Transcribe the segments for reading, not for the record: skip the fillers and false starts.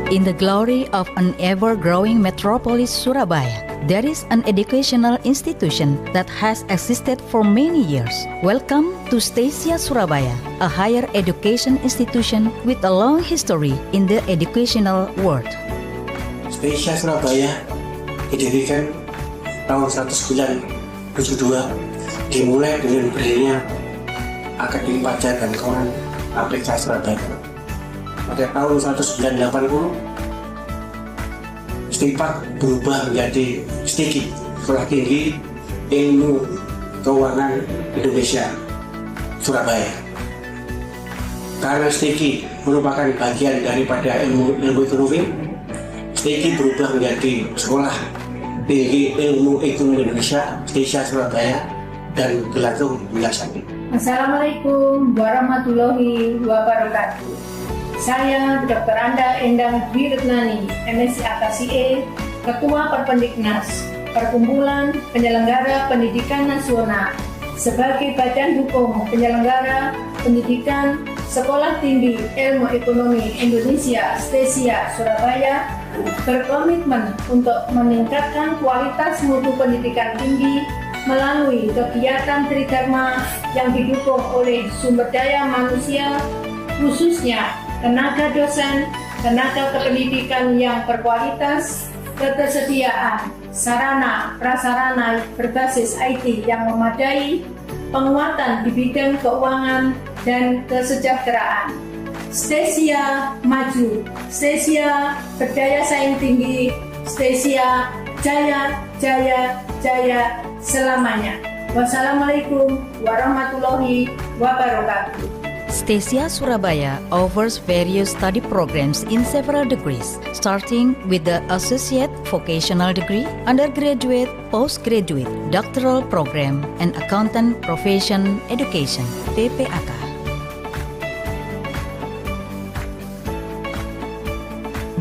In the glory of an ever-growing metropolis Surabaya, there is an educational institution that has existed for many years. Welcome to Stasia Surabaya, a higher education institution with a long history in the educational world. Stasia Surabaya didirikan tahun 1972, dimulai dengan berdirinya Akademi Pajak dan Keuangan APK Surabaya. Pada tahun 1980, STIPAK berubah menjadi STIKI, Sekolah Tinggi Ilmu Keuangan Indonesia Surabaya. Karena STIKI merupakan bagian daripada ilmu ekonomi, STIKI berubah menjadi Sekolah Tinggi Ilmu Ekonomi Indonesia Stasia Surabaya dan berlangsung hingga saat ini. Assalamualaikum warahmatullahi wabarakatuh. Saya Dr. Anda Endang Dwi Retnani, MSc AKSIE, Ketua Perpendiknas, Perkumpulan Penyelenggara Pendidikan Nasional, sebagai badan hukum penyelenggara pendidikan Sekolah Tinggi Ilmu Ekonomi Indonesia Stasia Surabaya, berkomitmen untuk meningkatkan kualitas mutu pendidikan tinggi melalui kegiatan tridharma yang didukung oleh sumber daya manusia, khususnya tenaga dosen, tenaga kependidikan yang berkualitas, ketersediaan sarana prasarana berbasis IT yang memadai, penguatan di bidang keuangan dan kesejahteraan. Stasia maju, Stasia berdaya saing tinggi, Stasia jaya, jaya, jaya selamanya. Wassalamualaikum warahmatullahi wabarakatuh. Stasia Surabaya offers various study programs in several degrees, starting with the Associate Vocational Degree, Undergraduate, Postgraduate, Doctoral Program, and Accountant Profession Education, PPAK.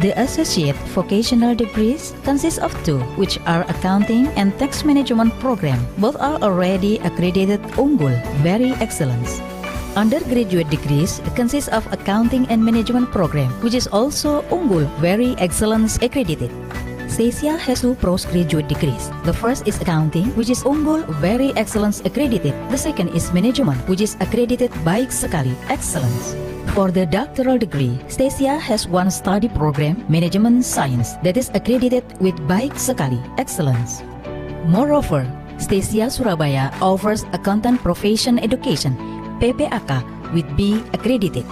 The Associate Vocational Degrees consist of two, which are Accounting and Tax Management Program. Both are already accredited Unggul, Very Excellence. Undergraduate degrees consist of Accounting and Management Program, which is also Unggul, Very Excellence accredited. Stasia has two postgraduate degrees. The first is Accounting, which is Unggul, Very Excellence accredited. The second is Management, which is accredited Baik Sekali, Excellence. For the doctoral degree, Stasia has one study program, Management Science, that is accredited with Baik Sekali, Excellence. Moreover, Stasia Surabaya offers Accountant Profession Education, PPAK, with B accredited.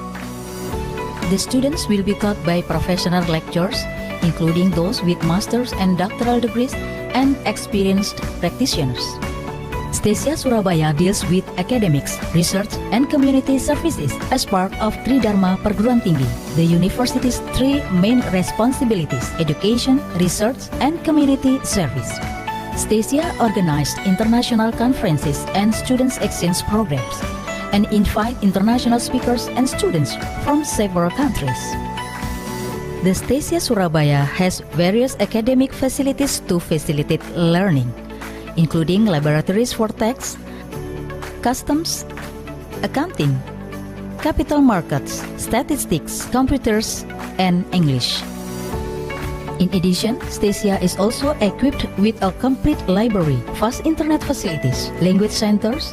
The students will be taught by professional lecturers, including those with master's and doctoral degrees and experienced practitioners. Stasia Surabaya deals with academics, research, and community services as part of Tridharma Perguruan Tinggi, the university's three main responsibilities: education, research, and community service. Stasia organized international conferences and students exchange programs, and invite international speakers and students from several countries. The Stasia Surabaya has various academic facilities to facilitate learning, including laboratories for tax, customs, accounting, capital markets, statistics, computers, and English. In addition, Stasia is also equipped with a complete library, fast internet facilities, language centers,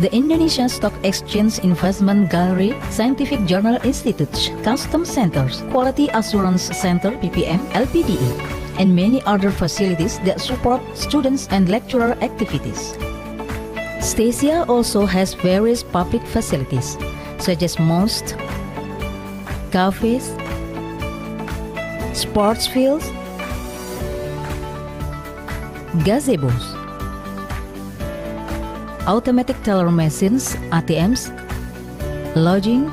the Indonesian Stock Exchange Investment Gallery, Scientific Journal Institute, Custom Centers, Quality Assurance Center (PPM), LPDE, and many other facilities that support students and lecturer activities. Stasia also has various public facilities, such as mosques, cafes, sports fields, gazebos, automatic teller machines, ATMs, lodging,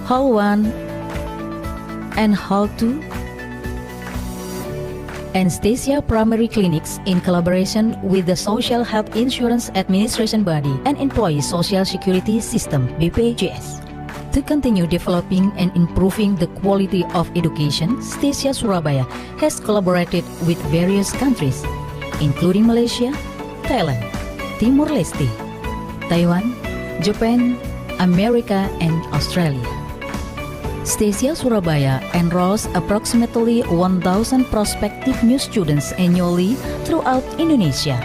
Hall 1 and Hall 2, and Stasia Primary Clinics in collaboration with the Social Health Insurance Administration Body and Employee Social Security System, BPJS. To continue developing and improving the quality of education, Stasia Surabaya has collaborated with various countries, including Malaysia, Thailand, Timor-Leste, Taiwan, Japan, America, and Australia. Stasia Surabaya enrolls approximately 1,000 prospective new students annually throughout Indonesia.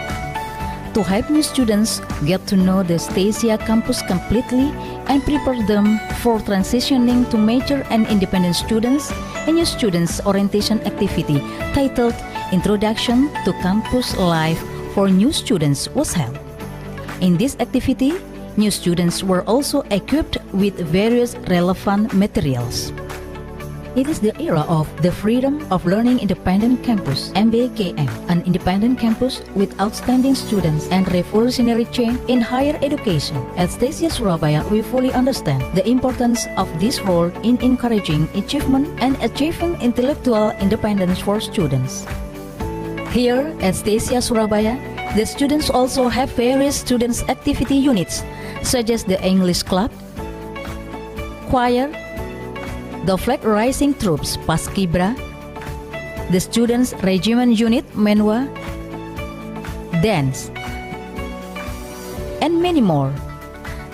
To help new students get to know the Stasia campus completely and prepare them for transitioning to major and independent students, a new students orientation activity titled Introduction to Campus Life for New Students was held. In this activity, new students were also equipped with various relevant materials. It is the era of the Freedom of Learning Independent Campus, MBKM, an independent campus with outstanding students and revolutionary change in higher education. At Stasia Surabaya, we fully understand the importance of this role in encouraging achievement and achieving intellectual independence for students. Here at Stasia Surabaya, the students also have various students' activity units, such as the English Club, choir, the Flag Rising Troops Paskibra, the Students' Regiment Unit Menwa, dance, and many more.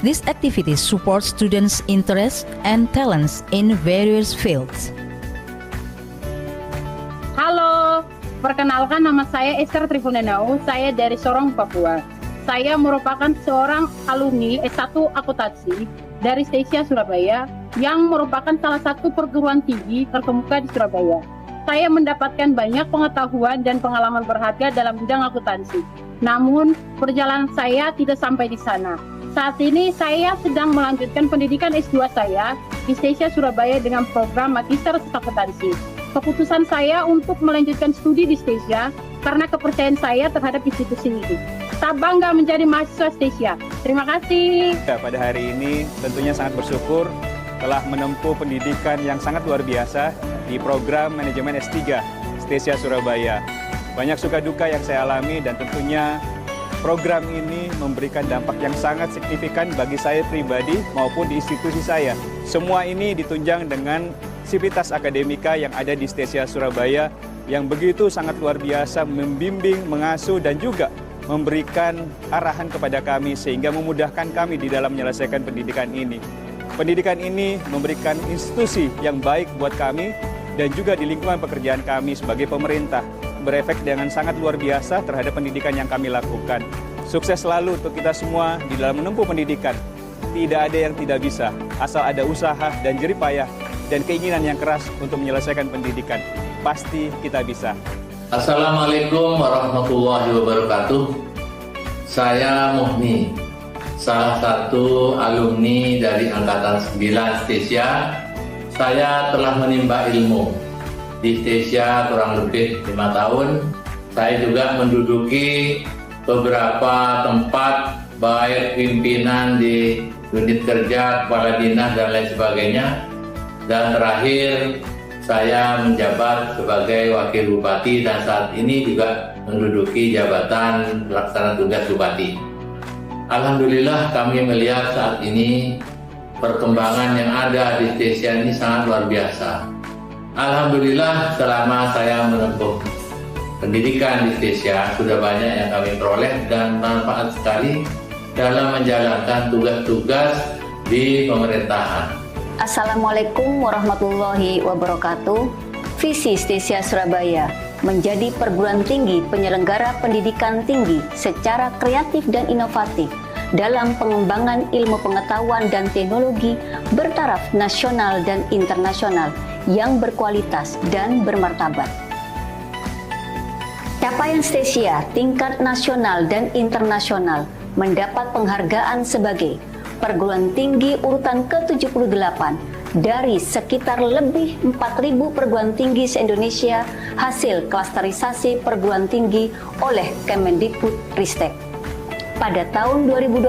These activities support students' interests and talents in various fields. Halo, perkenalkan nama saya Esther Trifunenau, saya dari Sorong, Papua. Saya merupakan seorang alumni S1 Akuntansi dari Stasia Surabaya yang merupakan salah satu perguruan tinggi terkemuka di Surabaya. Saya mendapatkan banyak pengetahuan dan pengalaman berharga dalam bidang akuntansi. Namun, perjalanan saya tidak sampai di sana. Saat ini saya sedang melanjutkan pendidikan S2 saya di Stasia Surabaya dengan program Magister Akuntansi. Keputusan saya untuk melanjutkan studi di Stasia karena kepercayaan saya terhadap institusi ini. Saya bangga menjadi mahasiswa Stasia. Terima kasih. Pada hari ini tentunya sangat bersyukur telah menempuh pendidikan yang sangat luar biasa di program manajemen S3 Stasia Surabaya. Banyak suka duka yang saya alami dan tentunya program ini memberikan dampak yang sangat signifikan bagi saya pribadi maupun di institusi saya. Semua ini ditunjang dengan sivitas akademika yang ada di Stasia Surabaya yang begitu sangat luar biasa membimbing, mengasuh dan juga memberikan arahan kepada kami sehingga memudahkan kami di dalam menyelesaikan pendidikan ini. Pendidikan ini memberikan institusi yang baik buat kami dan juga di lingkungan pekerjaan kami sebagai pemerintah berefek dengan sangat luar biasa terhadap pendidikan yang kami lakukan. Sukses selalu untuk kita semua di dalam menempuh pendidikan. Tidak ada yang tidak bisa, asal ada usaha dan jerih payah dan keinginan yang keras untuk menyelesaikan pendidikan. Pasti kita bisa. Assalamualaikum warahmatullahi wabarakatuh. Saya Muhni, salah satu alumni dari Angkatan 9 Stasia. Saya telah menimba ilmu di Stasia kurang lebih 5 tahun. Saya juga menduduki beberapa tempat baik pimpinan di unit kerja, kepala dinas dan lain sebagainya. Dan terakhir saya menjabat sebagai wakil bupati dan saat ini juga menduduki jabatan pelaksana tugas bupati. Alhamdulillah kami melihat saat ini perkembangan yang ada di Stasia ini sangat luar biasa. Alhamdulillah selama saya menempuh pendidikan di Stasia sudah banyak yang kami peroleh dan manfaat sekali dalam menjalankan tugas-tugas di pemerintahan. Assalamualaikum warahmatullahi wabarakatuh. Visi Stasia Surabaya menjadi perguruan tinggi penyelenggara pendidikan tinggi secara kreatif dan inovatif dalam pengembangan ilmu pengetahuan dan teknologi bertaraf nasional dan internasional yang berkualitas dan bermartabat. Capaian Stasia tingkat nasional dan internasional mendapat penghargaan sebagai perguruan tinggi urutan ke-78 dari sekitar lebih 4.000 perguruan tinggi se-Indonesia hasil klasterisasi perguruan tinggi oleh Kemendikbudristek. Pada tahun 2012,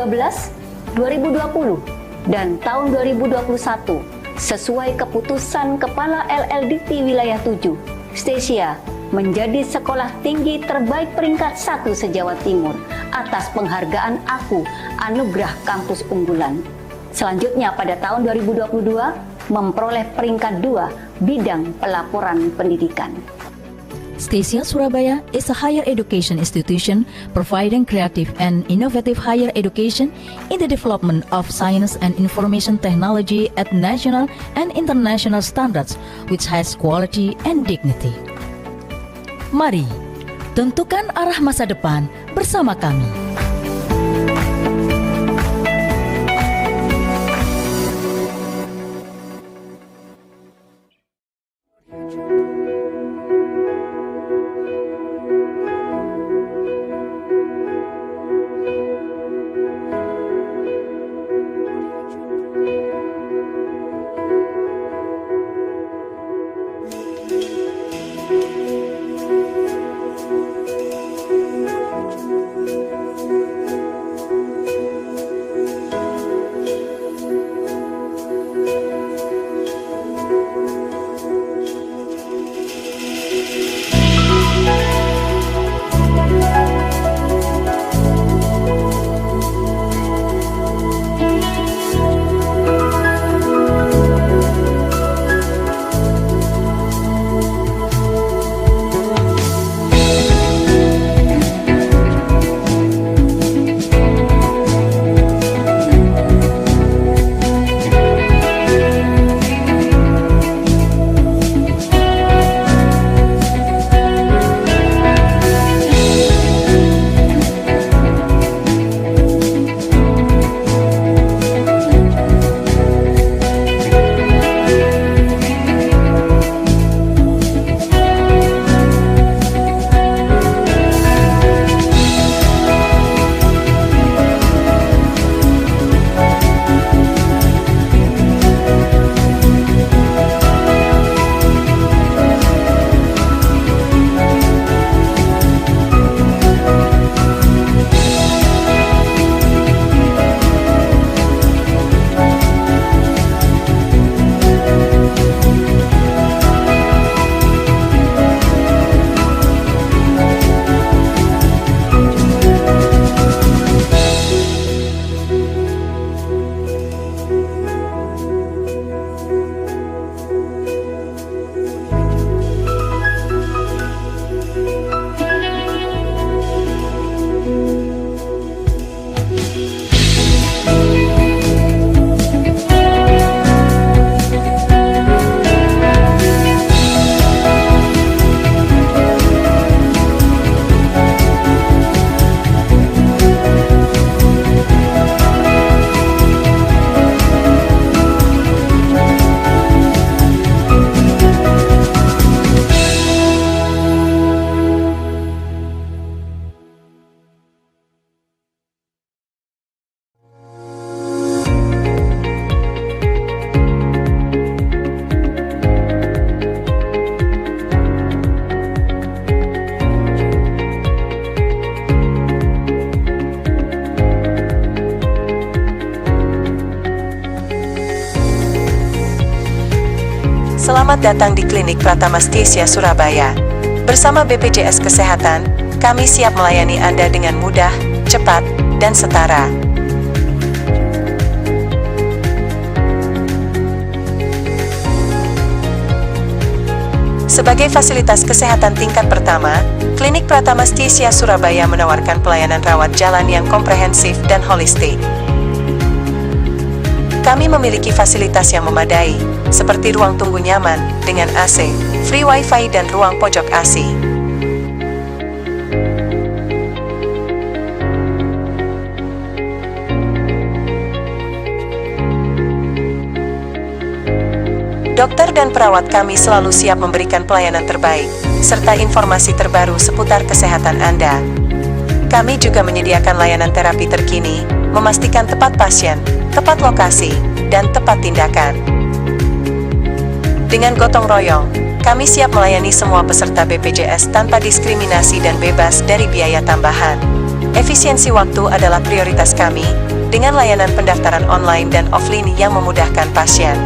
2020, dan tahun 2021, sesuai keputusan Kepala LLDT Wilayah 7, Stasia menjadi sekolah tinggi terbaik peringkat 1 se-Jawa Timur atas penghargaan Aku Anugerah Kampus Unggulan. Selanjutnya pada tahun 2022 memperoleh peringkat 2 bidang pelaporan pendidikan. Stasia Surabaya is a higher education institution providing creative and innovative higher education in the development of science and information technology at national and international standards, which has quality and dignity. Mari, tentukan arah masa depan bersama kami. Selamat datang di Klinik Pratama Stasia Surabaya. Bersama BPJS Kesehatan, kami siap melayani Anda dengan mudah, cepat, dan setara. Sebagai fasilitas kesehatan tingkat pertama, Klinik Pratama Stasia Surabaya menawarkan pelayanan rawat jalan yang komprehensif dan holistik. Kami memiliki fasilitas yang memadai, seperti ruang tunggu nyaman, dengan AC, free wifi dan ruang pojok AC. Dokter dan perawat kami selalu siap memberikan pelayanan terbaik, serta informasi terbaru seputar kesehatan Anda. Kami juga menyediakan layanan terapi terkini, memastikan tepat pasien, tepat lokasi, dan tepat tindakan. Dengan gotong royong, kami siap melayani semua peserta BPJS tanpa diskriminasi dan bebas dari biaya tambahan. Efisiensi waktu adalah prioritas kami, dengan layanan pendaftaran online dan offline yang memudahkan pasien.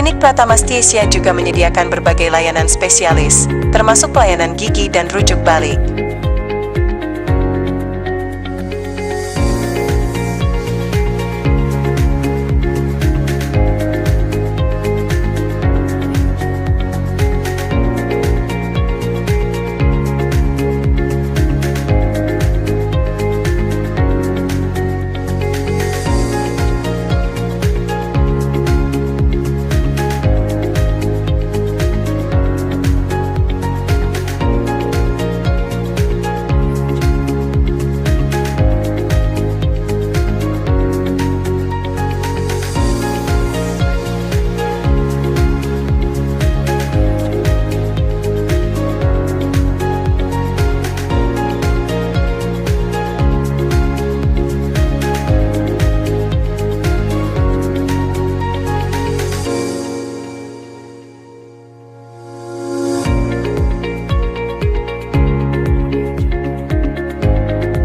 Klinik Pratama Stiesia juga menyediakan berbagai layanan spesialis, termasuk pelayanan gigi dan rujuk balik.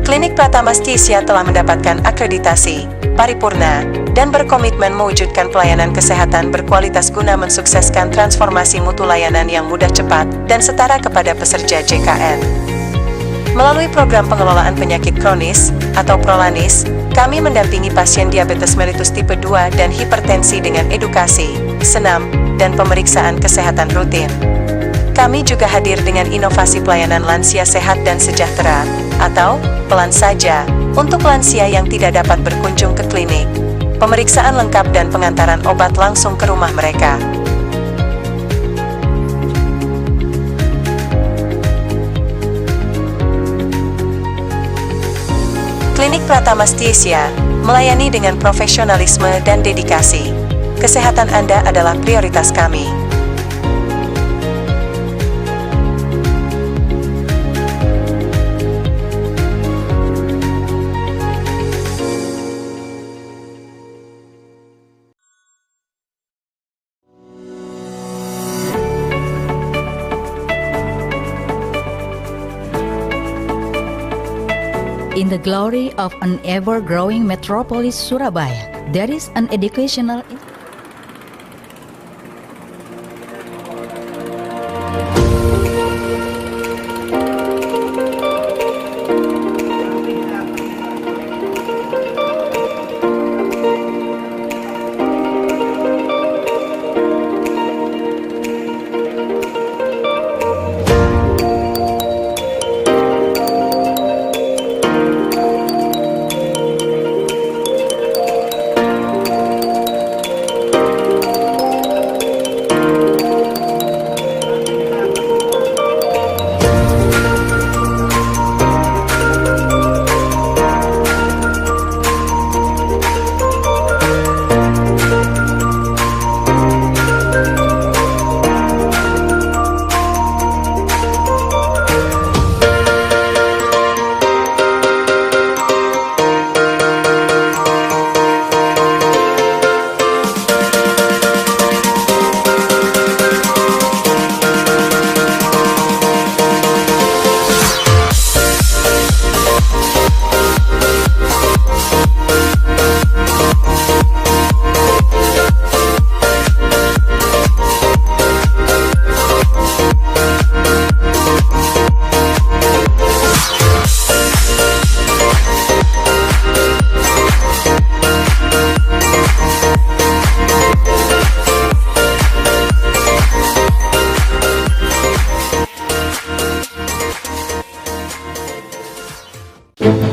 Klinik Pratama Stiesia telah mendapatkan akreditasi paripurna dan berkomitmen mewujudkan pelayanan kesehatan berkualitas guna mensukseskan transformasi mutu layanan yang mudah, cepat, dan setara kepada peserta JKN. Melalui program pengelolaan penyakit kronis atau Prolanis, kami mendampingi pasien diabetes mellitus tipe 2 dan hipertensi dengan edukasi, senam, dan pemeriksaan kesehatan rutin. Kami juga hadir dengan inovasi pelayanan lansia sehat dan sejahtera, atau Pelan Saja, untuk lansia yang tidak dapat berkunjung ke klinik. Pemeriksaan lengkap dan pengantaran obat langsung ke rumah mereka. Klinik Pratama Stiesia melayani dengan profesionalisme dan dedikasi. Kesehatan Anda adalah prioritas kami. In the glory of an ever-growing metropolis Surabaya, there is an educational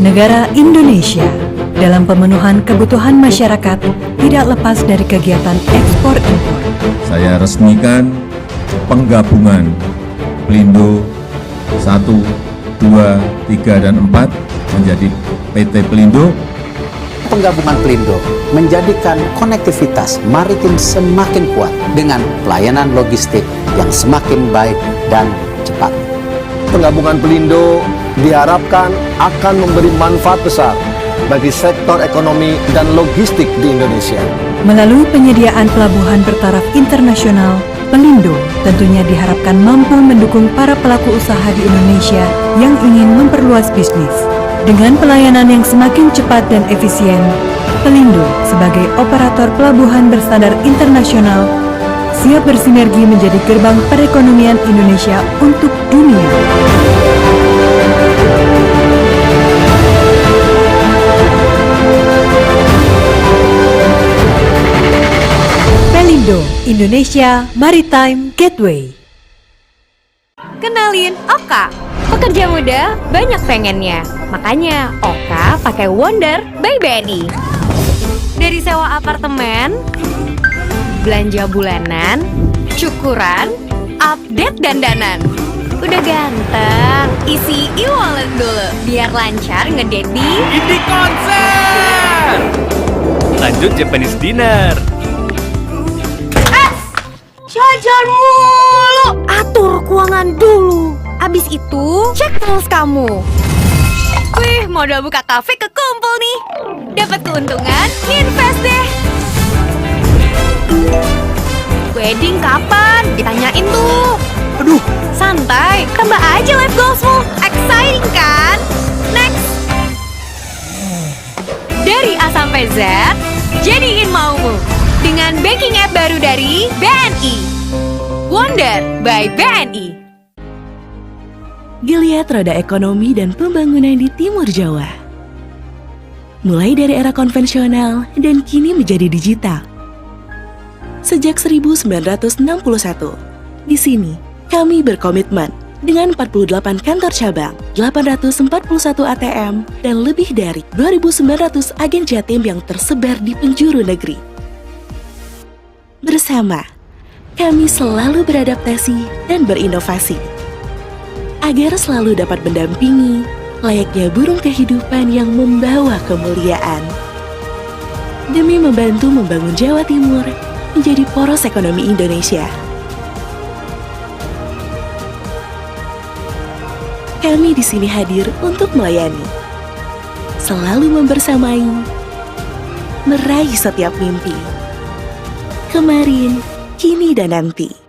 Negara Indonesia dalam pemenuhan kebutuhan masyarakat tidak lepas dari kegiatan ekspor-impor. Saya resmikan penggabungan Pelindo 1, 2, 3, dan 4 menjadi PT Pelindo. Penggabungan Pelindo menjadikan konektivitas maritim semakin kuat dengan pelayanan logistik yang semakin baik dan cepat. Penggabungan Pelindo diharapkan akan memberi manfaat besar bagi sektor ekonomi dan logistik di Indonesia. Melalui penyediaan pelabuhan bertaraf internasional, Pelindo tentunya diharapkan mampu mendukung para pelaku usaha di Indonesia yang ingin memperluas bisnis. Dengan pelayanan yang semakin cepat dan efisien, Pelindo sebagai operator pelabuhan berstandar internasional siap bersinergi menjadi gerbang perekonomian Indonesia untuk dunia. Pelindo, Indonesia Maritime Gateway. Kenalin Oka, pekerja muda banyak pengennya. Makanya Oka pakai Wonder by BNI. Dari sewa apartemen, belanja bulanan, cukuran, update dandanan. Udah ganteng, isi e-wallet dulu biar lancar ngedate di Indie Konser. Lanjut Japanese dinner. Jajan mulu, atur keuangan dulu. Abis itu, cek tools kamu. Wih, modal buka kafe kekumpul nih. Dapat keuntungan, invest deh. Wedding kapan? Ditanyain tuh. Aduh, santai, tambah aja life goalsmu. Exciting kan? Next. Dari A sampai Z, jadiin maumu. Dengan banking app baru dari BNI. Wonder by BNI. Geliat roda ekonomi dan pembangunan di Timur Jawa. Mulai dari era konvensional dan kini menjadi digital. Sejak 1961, di sini kami berkomitmen dengan 48 kantor cabang, 841 ATM, dan lebih dari 2.900 agen Jatim yang tersebar di penjuru negeri. Bersama, kami selalu beradaptasi dan berinovasi agar selalu dapat mendampingi layaknya burung kehidupan yang membawa kemuliaan demi membantu membangun Jawa Timur menjadi poros ekonomi Indonesia. Kami di sini hadir untuk melayani, selalu membersamai, meraih setiap mimpi. Kemarin, kini, dan nanti.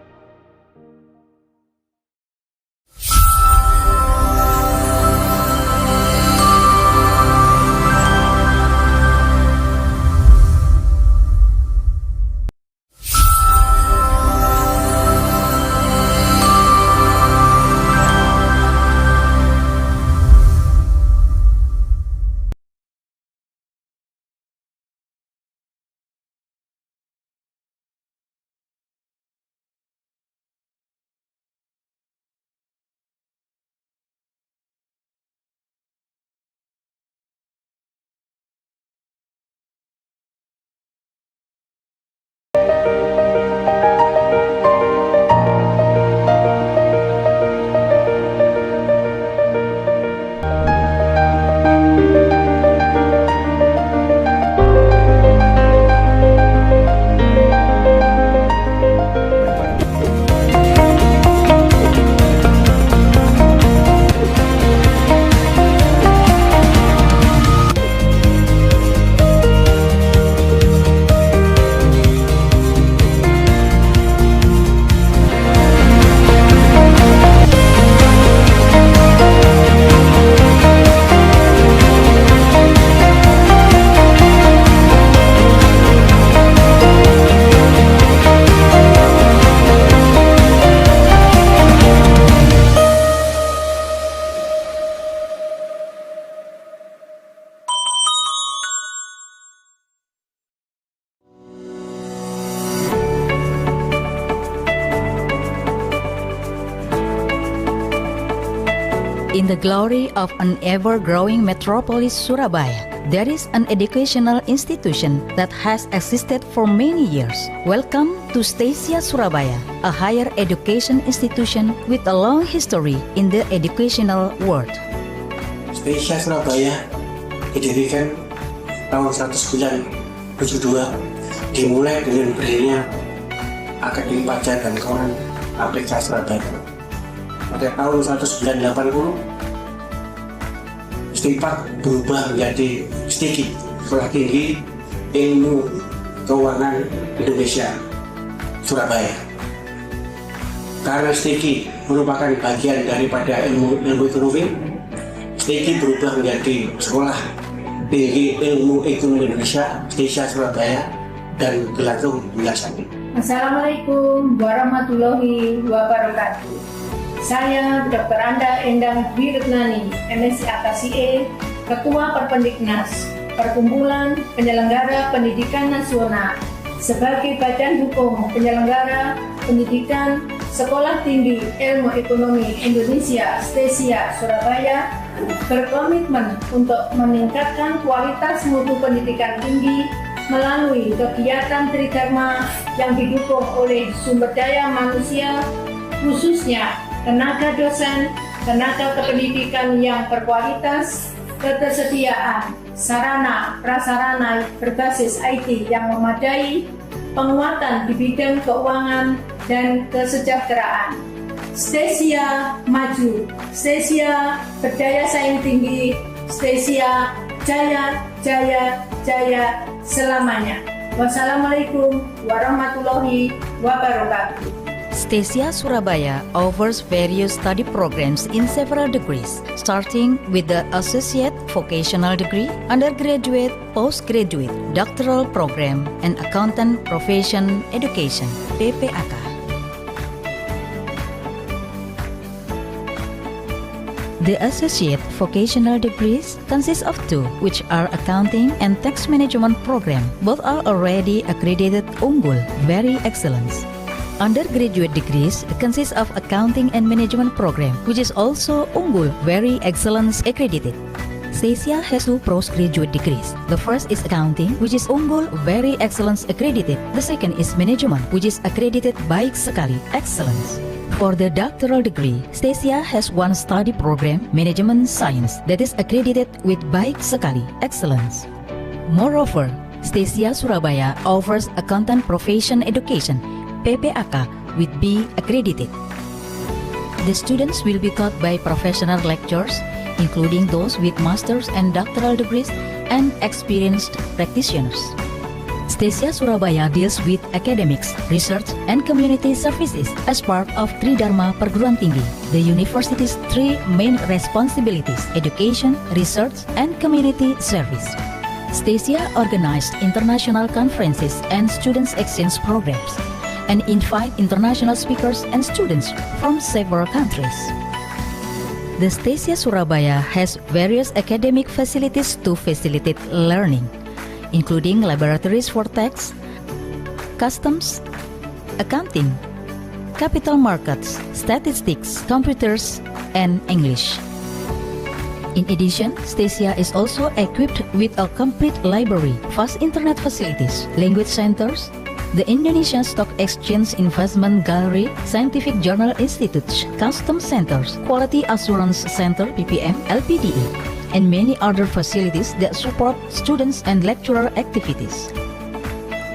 In the glory of an ever-growing metropolis Surabaya, there is an educational institution that has existed for many years. Welcome to Stasia Surabaya, a higher education institution with a long history in the educational world. Stasia Surabaya didirikan tahun 1972, dimulai dengan berdirinya Akademi Pajak dan Keuangan APK Surabaya. Pada tahun 1980, Stipak berubah menjadi STIKI, Sekolah Tinggi Ilmu Keuangan Indonesia Surabaya. Karena STIKI merupakan bagian daripada ilmu ekonomi, STIKI berubah menjadi Sekolah Tinggi Ilmu Ekonomi Indonesia Stasia Surabaya dan berlangsung hingga saat ini. Assalamualaikum warahmatullahi wabarakatuh. Saya Dr. Anda Endang Wiretnani, MSc AKSIE, Ketua Perpendiknas, Perkumpulan Penyelenggara Pendidikan Nasional, sebagai badan hukum penyelenggara pendidikan Sekolah Tinggi Ilmu Ekonomi Indonesia Stesia Surabaya, berkomitmen untuk meningkatkan kualitas mutu pendidikan tinggi melalui kegiatan Tridharma yang didukung oleh sumber daya manusia, khususnya tenaga dosen, tenaga kependidikan yang berkualitas, ketersediaan sarana prasarana berbasis IT yang memadai, penguatan di bidang keuangan dan kesejahteraan. Stesia maju, Stesia berdaya saing tinggi, Stesia jaya, jaya, jaya selamanya. Wassalamualaikum warahmatullahi wabarakatuh. Stesia Surabaya offers various study programs in several degrees, starting with the Associate Vocational Degree, Undergraduate, Postgraduate, Doctoral Program, and Accountant Profession Education, PPAK. The Associate Vocational Degrees consist of two, which are Accounting and Tax Management Program. Both are already accredited Unggul, Very Excellence. Undergraduate degrees consist of Accounting and Management Program, which is also Unggul, Very Excellence accredited. Stesia has two postgraduate degrees. The first is Accounting, which is Unggul, Very Excellence accredited. The second is Management, which is accredited Baik Sekali, Excellence. For the doctoral degree, Stesia has one study program, Management Science, that is accredited with Baik Sekali, Excellence. Moreover, Stesia Surabaya offers Accountant Profession Education, PPAK, with B accredited. The students will be taught by professional lecturers, including those with master's and doctoral degrees and experienced practitioners. Stesia Surabaya deals with academics, research, and community services as part of Tridharma Perguruan Tinggi, the university's three main responsibilities: education, research, and community service. Stesia organized international conferences and students exchange programs, and invite international speakers and students from several countries. The Stesia Surabaya has various academic facilities to facilitate learning, including laboratories for tax, customs, accounting, capital markets, statistics, computers, and English. In addition, Stesia is also equipped with a complete library, fast internet facilities, language centers, the Indonesian Stock Exchange Investment Gallery, Scientific Journal Institutes, Custom Centers, Quality Assurance Center (PPM), LPDE, and many other facilities that support students and lecturer activities.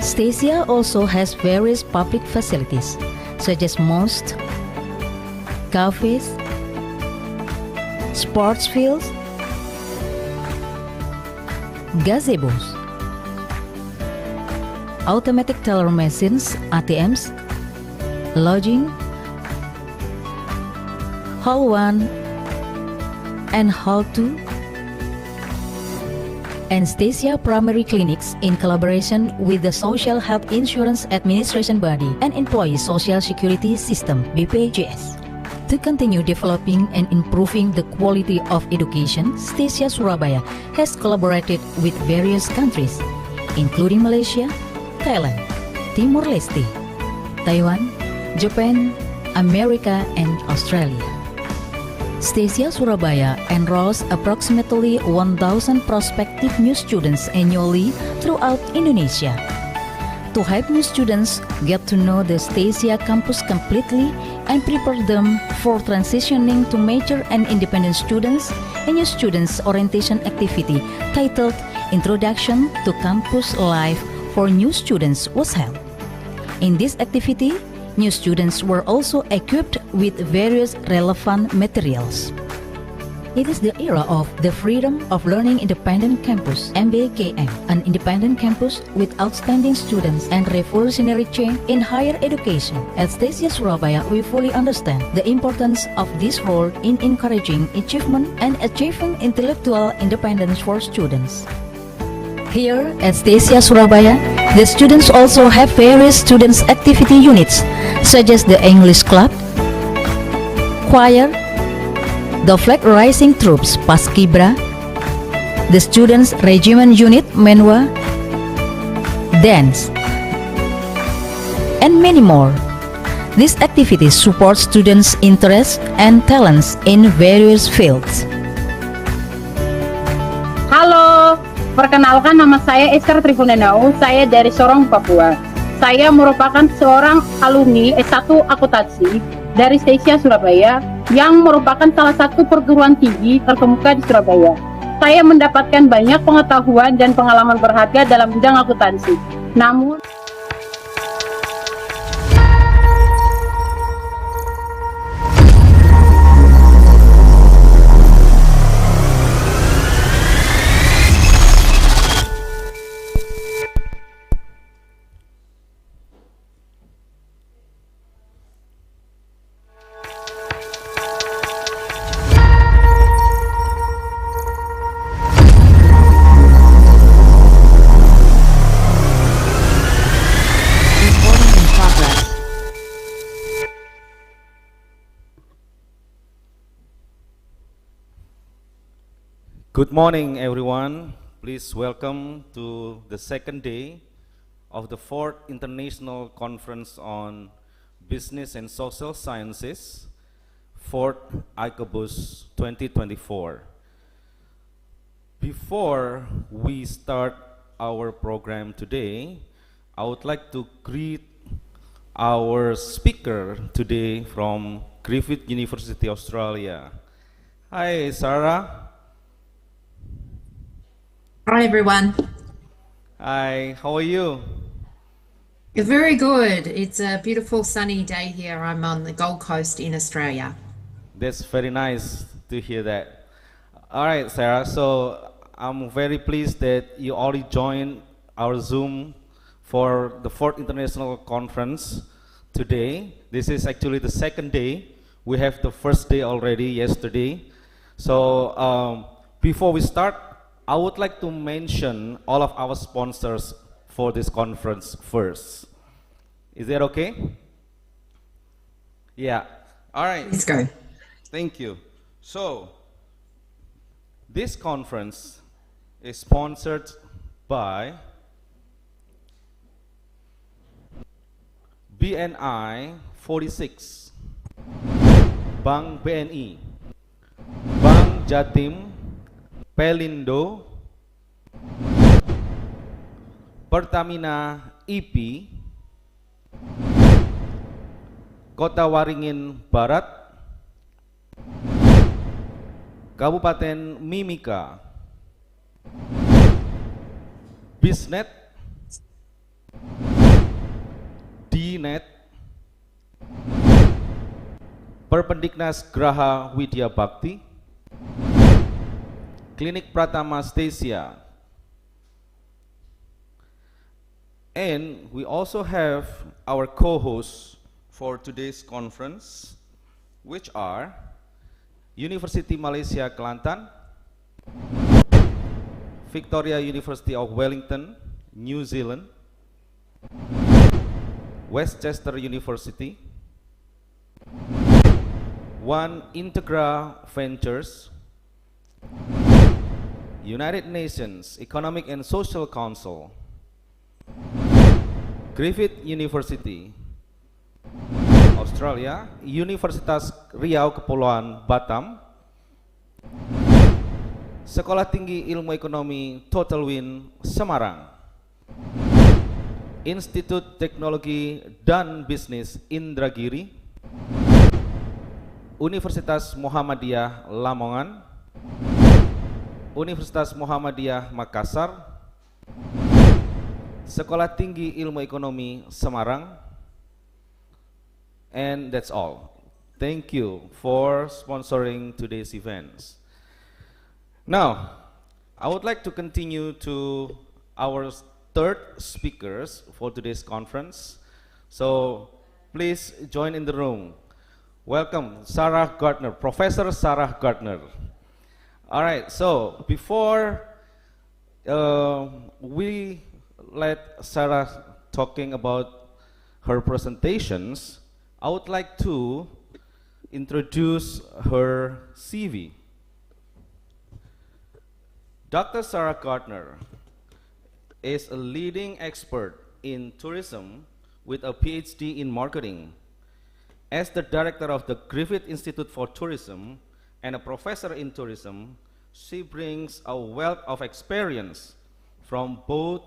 Stesia also has various public facilities, such as mosques, cafes, sports fields, gazebos, automatic teller machines, ATMs, lodging, Hall 1 and Hall 2, and Stesia primary clinics in collaboration with the Social Health Insurance Administration Body and Employee Social Security System, BPJS. To continue developing and improving the quality of education, Stesia Surabaya has collaborated with various countries, including Malaysia, Thailand, Timor-Leste, Taiwan, Japan, America, and Australia. Stesia Surabaya enrolls approximately 1,000 prospective new students annually throughout Indonesia. To help new students get to know the Stesia campus completely and prepare them for transitioning to major and independent students, a new students orientation activity titled Introduction to Campus Life for new students was held. In this activity, new students were also equipped with various relevant materials. It is the era of the Freedom of Learning Independent Campus, MBKM, an independent campus with outstanding students and revolutionary change in higher education. At Stesia Surabaya, we fully understand the importance of this role in encouraging achievement and achieving intellectual independence for students. Here at Stasia Surabaya, the students also have various students' activity units, such as the English Club, choir, the flag raising troops Paskibra, the students' regiment unit Menwa, dance, and many more. These activities support students' interests and talents in various fields. Halo, perkenalkan nama saya Esther Trifunenau, saya dari Sorong, Papua. Saya merupakan seorang alumni S1 Akuntansi dari Stasia Surabaya yang merupakan salah satu perguruan tinggi terkemuka di Surabaya. Saya mendapatkan banyak pengetahuan dan pengalaman berharga dalam bidang akuntansi. Namun, Good morning, everyone. Please welcome to the second day of the 4th International Conference on Business and Social Sciences, 4th ICOBUS 2024. Before we start our program today, I would like to greet our speaker today from Griffith University, Australia. Hi, Sarah. Hi everyone. Hi, how are you? You're very good. It's a beautiful sunny day here. I'm on the Gold Coast in Australia. That's very nice to hear that. All right, Sarah, so I'm very pleased that you already joined our Zoom for the 4th International Conference today. This is actually the second day. We have the first day already yesterday. So before we start, I would like to mention all of our sponsors for this conference first. Is that okay? Yeah. All right. Let's go. Thank you. So, this conference is sponsored by BNI 46, Bank BNI, Bank Jatim, Pelindo, Pertamina IP, Kota Waringin Barat, Kabupaten Mimika, Bisnet, Dinet, Perpendiknas Graha Widya Bakti, Klinik Pratama Stasia, and we also have our co-hosts for today's conference, which are University Malaysia Kelantan, Victoria University of Wellington, New Zealand, Westchester University, One Integra Ventures, United Nations Economic and Social Council, Griffith University, Australia, Universitas Riau Kepulauan Batam, Sekolah Tinggi Ilmu Ekonomi Total Win Semarang, Institut Teknologi dan Bisnis Indragiri, Universitas Muhammadiyah Lamongan, Universitas Muhammadiyah Makassar, Sekolah Tinggi Ilmu Ekonomi Semarang, and that's all. Thank you for sponsoring today's events. Now, I would like to continue to our third speakers for today's conference. So, please join in the room. Welcome, Sarah Gardner, Professor Sarah Gardner. All right, so before we let Sarah talking about her presentations. I would like to introduce her CV. Dr. Sarah Gardner is a leading expert in tourism with a PhD in marketing. As the director of the Griffith Institute for Tourism and a professor in tourism, she brings a wealth of experience from both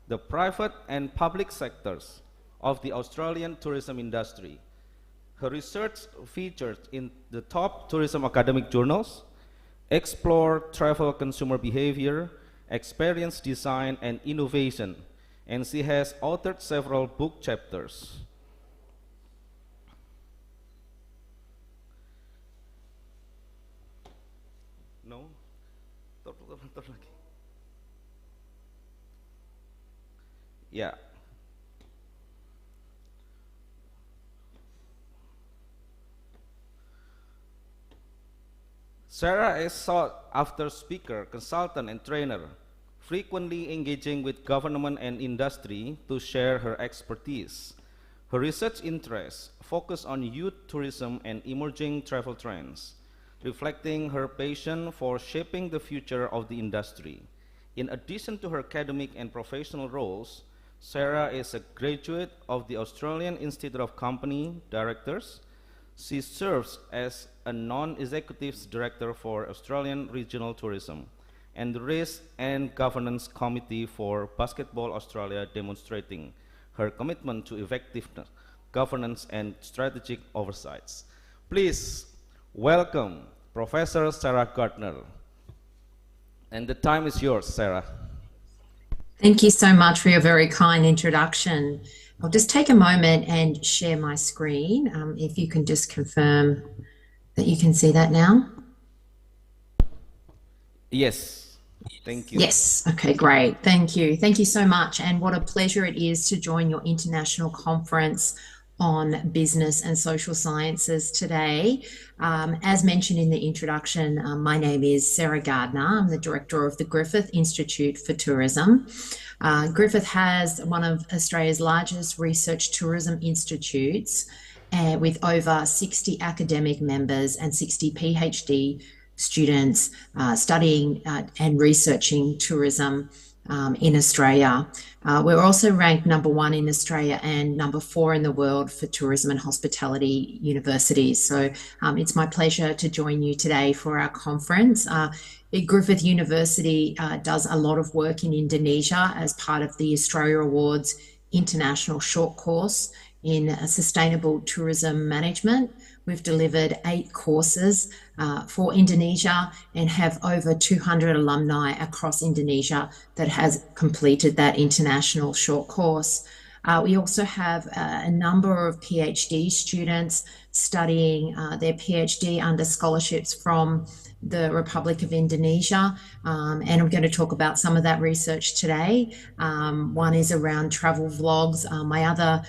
the private and public sectors of the Australian tourism industry. Her research featured in the top tourism academic journals, explore travel consumer behavior, experience design and innovation, and she has authored several book chapters. No? Yeah. Sarah is sought after speaker, consultant, and trainer, frequently engaging with government and industry to share her expertise. Her research interests focus on youth tourism and emerging travel trends, reflecting her passion for shaping the future of the industry. In addition to her academic and professional roles, Sarah is a graduate of the Australian Institute of Company Directors. She serves as a non-executive director for Australian Regional Tourism and the Risk and Governance Committee for Basketball Australia, demonstrating her commitment to effective governance and strategic oversights. Please welcome Professor Sarah Gardner. And the time is yours, Sarah. Thank you so much for your very kind introduction. I'll just take a moment and share my screen. If you can just confirm that you can see that now. Yes, thank you. Yes, okay, great. Thank you. Thank you so much. And what a pleasure it is to join your international conference on business and social sciences today. As mentioned in the introduction, my name is Sarah Gardner. I'm the director of the Griffith Institute for Tourism. Griffith has one of Australia's largest research tourism institutes with over 60 academic members and 60 PhD students studying and researching tourism in Australia. We're also ranked #1 in Australia and #4 in the world for tourism and hospitality universities. So it's my pleasure to join you today for our conference. Griffith University does a lot of work in Indonesia as part of the Australia Awards International Short Course in Sustainable Tourism Management. We've delivered 8 courses for Indonesia and have over 200 alumni across Indonesia that has completed that international short course. We also have a number of PhD students studying their PhD under scholarships from the Republic of Indonesia, and I'm going to talk about some of that research today. One is around travel vlogs. My other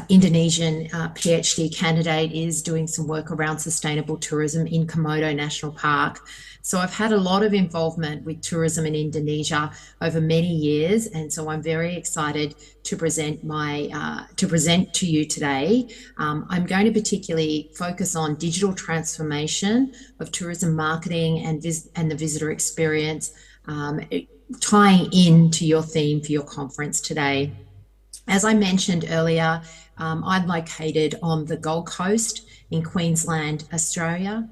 Indonesian PhD candidate is doing some work around sustainable tourism in Komodo National Park. So I've had a lot of involvement with tourism in Indonesia over many years, and so I'm very excited to present to you today. I'm going to particularly focus on digital transformation of tourism marketing and the visitor experience, tying into your theme for your conference today. As I mentioned earlier, I'm located on the Gold Coast in Queensland, Australia.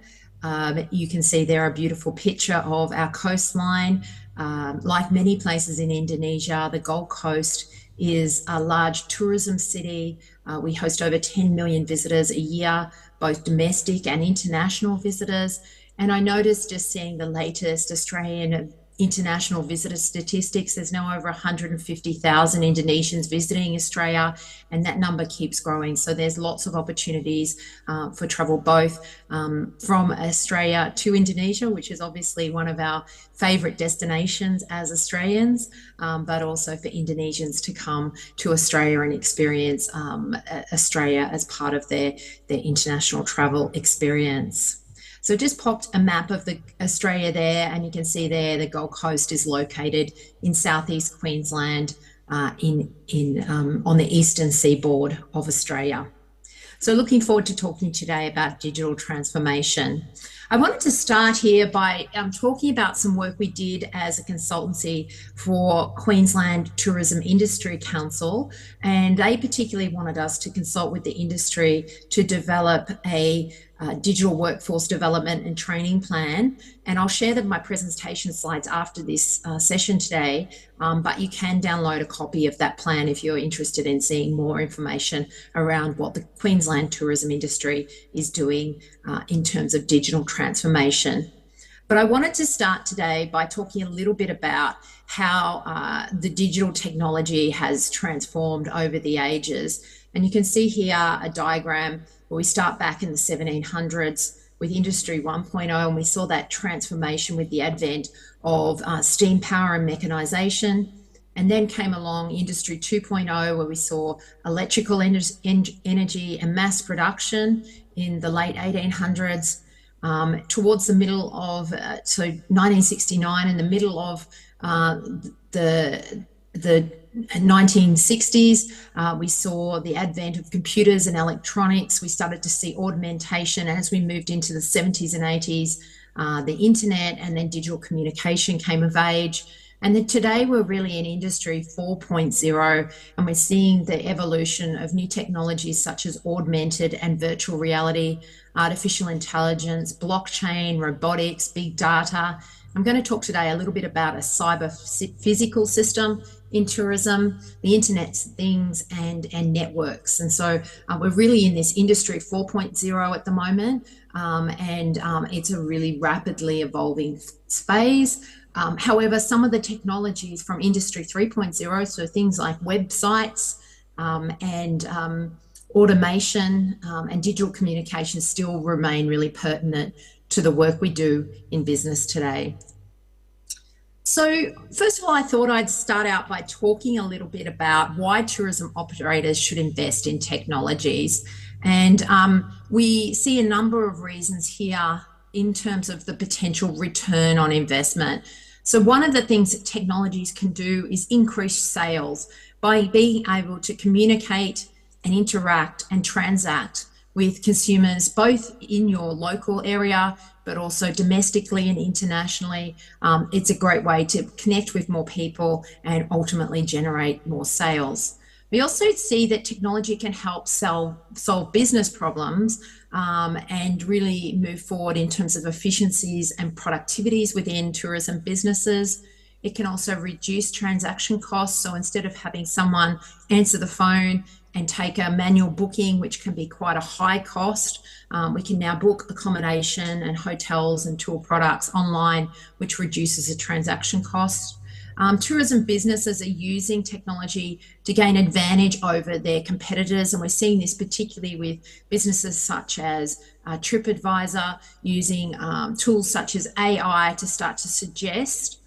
You can see there a beautiful picture of our coastline. Like many places in Indonesia, the Gold Coast is a large tourism city. We host over 10 million visitors a year, both domestic and international visitors. And I noticed just seeing the latest Australian international visitor statistics, there's now over 150,000 Indonesians visiting Australia, and that number keeps growing. So there's lots of opportunities for travel, both from Australia to Indonesia, which is obviously one of our favourite destinations as Australians, but also for Indonesians to come to Australia and experience Australia as part of their international travel experience. So just popped a map of the Australia there, and you can see there the Gold Coast is located in southeast Queensland, on the eastern seaboard of Australia. So looking forward to talking today about digital transformation. I wanted to start here by talking about some work we did as a consultancy for Queensland Tourism Industry Council, and they particularly wanted us to consult with the industry to develop a digital workforce development and training plan. And I'll share my presentation slides after this session today, but you can download a copy of that plan if you're interested in seeing more information around what the Queensland tourism industry is doing in terms of digital transformation. But I wanted to start today by talking a little bit about how the digital technology has transformed over the ages. And you can see here a diagram where we start back in the 1700s with Industry 1.0, and we saw that transformation with the advent of steam power and mechanisation. And then came along Industry 2.0, where we saw electrical energy and mass production in the late 1800s. Towards the middle of, 1969, in the middle of the 1960s, we saw the advent of computers and electronics. We started to see augmentation as we moved into the 70s and 80s. The internet and then digital communication came of age. And then today we're really in Industry 4.0, and we're seeing the evolution of new technologies such as augmented and virtual reality, artificial intelligence, blockchain, robotics, big data. I'm going to talk today a little bit about a cyber physical system in tourism, the Internet of Things, and networks. And so we're really in this Industry 4.0 at the moment, and it's a really rapidly evolving phase. However, some of the technologies from Industry 3.0, so things like websites and automation and digital communication, still remain really pertinent to the work we do in business today. So first of all, I thought I'd start out by talking a little bit about why tourism operators should invest in technologies. And we see a number of reasons here in terms of the potential return on investment. So one of the things that technologies can do is increase sales by being able to communicate and interact and transact with consumers, both in your local area, but also domestically and internationally. It's a great way to connect with more people and ultimately generate more sales. We also see that technology can help solve business problems and really move forward in terms of efficiencies and productivities within tourism businesses. It can also reduce transaction costs. So instead of having someone answer the phone and take a manual booking, which can be quite a high cost, we can now book accommodation and hotels and tour products online, which reduces the transaction costs. Tourism businesses are using technology to gain advantage over their competitors, and we're seeing this particularly with businesses such as TripAdvisor using tools such as AI to start to suggest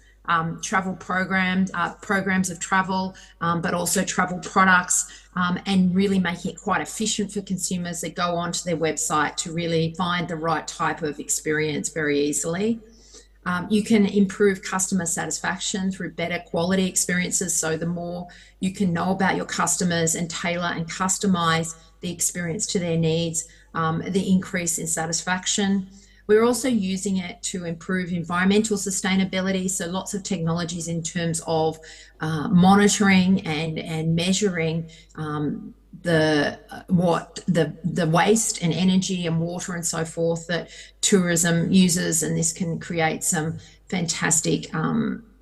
travel programs of travel, but also travel products, and really making it quite efficient for consumers that go onto their website to really find the right type of experience very easily. You can improve customer satisfaction through better quality experiences. So the more you can know about your customers and tailor and customize the experience to their needs, the increase in satisfaction. We're also using it to improve environmental sustainability. So lots of technologies in terms of monitoring and measuring the waste and energy and water and so forth that tourism uses, and this can create some fantastic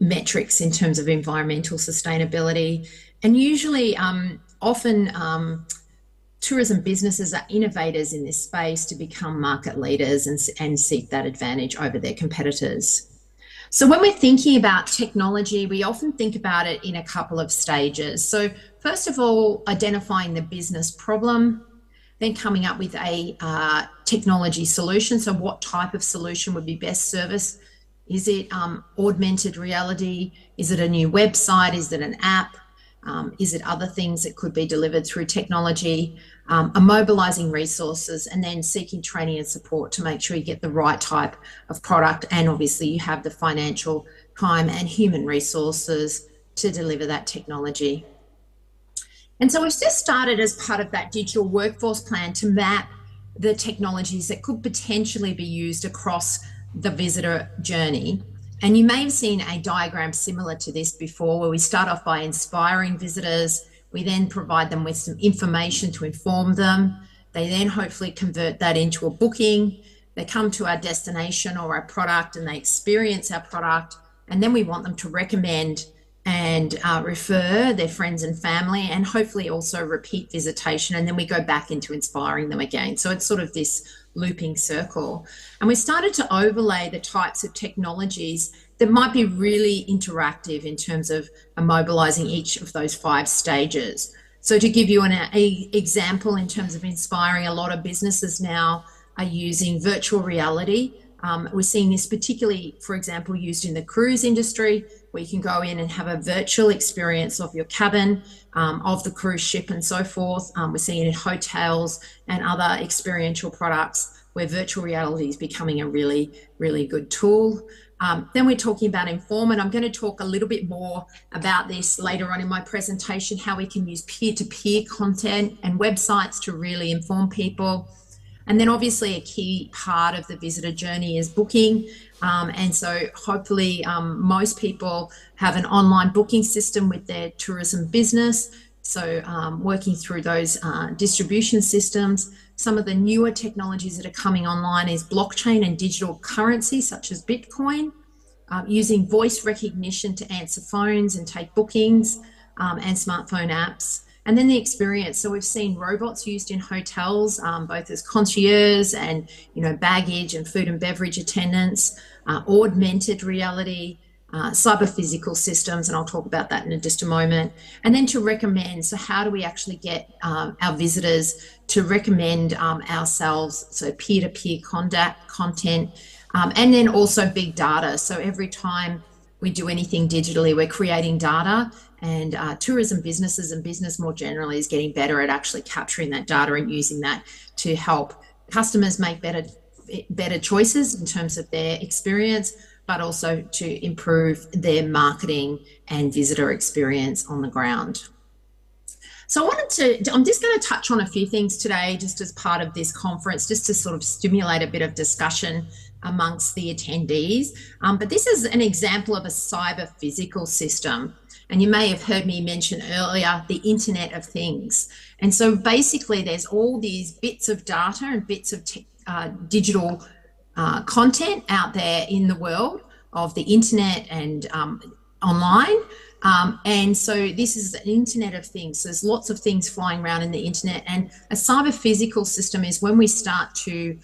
metrics in terms of environmental sustainability. And usually, often tourism businesses are innovators in this space to become market leaders and seek that advantage over their competitors. So when we're thinking about technology, we often think about it in a couple of stages. So first of all, identifying the business problem, then coming up with a technology solution. So what type of solution would be best serviced? Is it augmented reality? Is it a new website? Is it an app? Is it other things that could be delivered through technology? Mobilising resources and then seeking training and support to make sure you get the right type of product, and obviously you have the financial time and human resources to deliver that technology. And so we've just started as part of that digital workforce plan to map the technologies that could potentially be used across the visitor journey. And you may have seen a diagram similar to this before, where we start off by inspiring visitors. We then provide them with some information to inform them. They then hopefully convert that into a booking. They come to our destination or our product and they experience our product. And then we want them to recommend and refer their friends and family, and hopefully also repeat visitation. And then we go back into inspiring them again. So it's sort of this looping circle. And we started to overlay the types of technologies that might be really interactive in terms of mobilising each of those 5 stages. So to give you an example in terms of inspiring, a lot of businesses now are using virtual reality. We're seeing this particularly, for example, used in the cruise industry, where you can go in and have a virtual experience of your cabin, of the cruise ship and so forth. We're seeing it in hotels and other experiential products where virtual reality is becoming a really, really good tool. Then we're talking about inform, and I'm going to talk a little bit more about this later on in my presentation, how we can use peer-to-peer content and websites to really inform people. And then obviously a key part of the visitor journey is booking. And so hopefully most people have an online booking system with their tourism business. So working through those distribution systems. Some of the newer technologies that are coming online is blockchain and digital currency, such as Bitcoin, using voice recognition to answer phones and take bookings, and smartphone apps. And then the experience. So we've seen robots used in hotels, both as concierge and, baggage and food and beverage attendants, augmented reality, cyber physical systems, and I'll talk about that in just a moment. And then to recommend. So how do we actually get our visitors to recommend ourselves? So peer-to-peer content, and then also big data. So every time we do anything digitally, we're creating data. And tourism businesses and business more generally is getting better at actually capturing that data and using that to help customers make better choices in terms of their experience, but also to improve their marketing and visitor experience on the ground. So I'm just going to touch on a few things today, just as part of this conference, just to sort of stimulate a bit of discussion amongst the attendees. But this is an example of a cyber physical system. And you may have heard me mention earlier the Internet of Things. And so basically there's all these bits of data and bits of digital content out there in the world of the internet and online. And so this is an Internet of Things. So there's lots of things flying around in the internet. And a cyber physical system is when we start to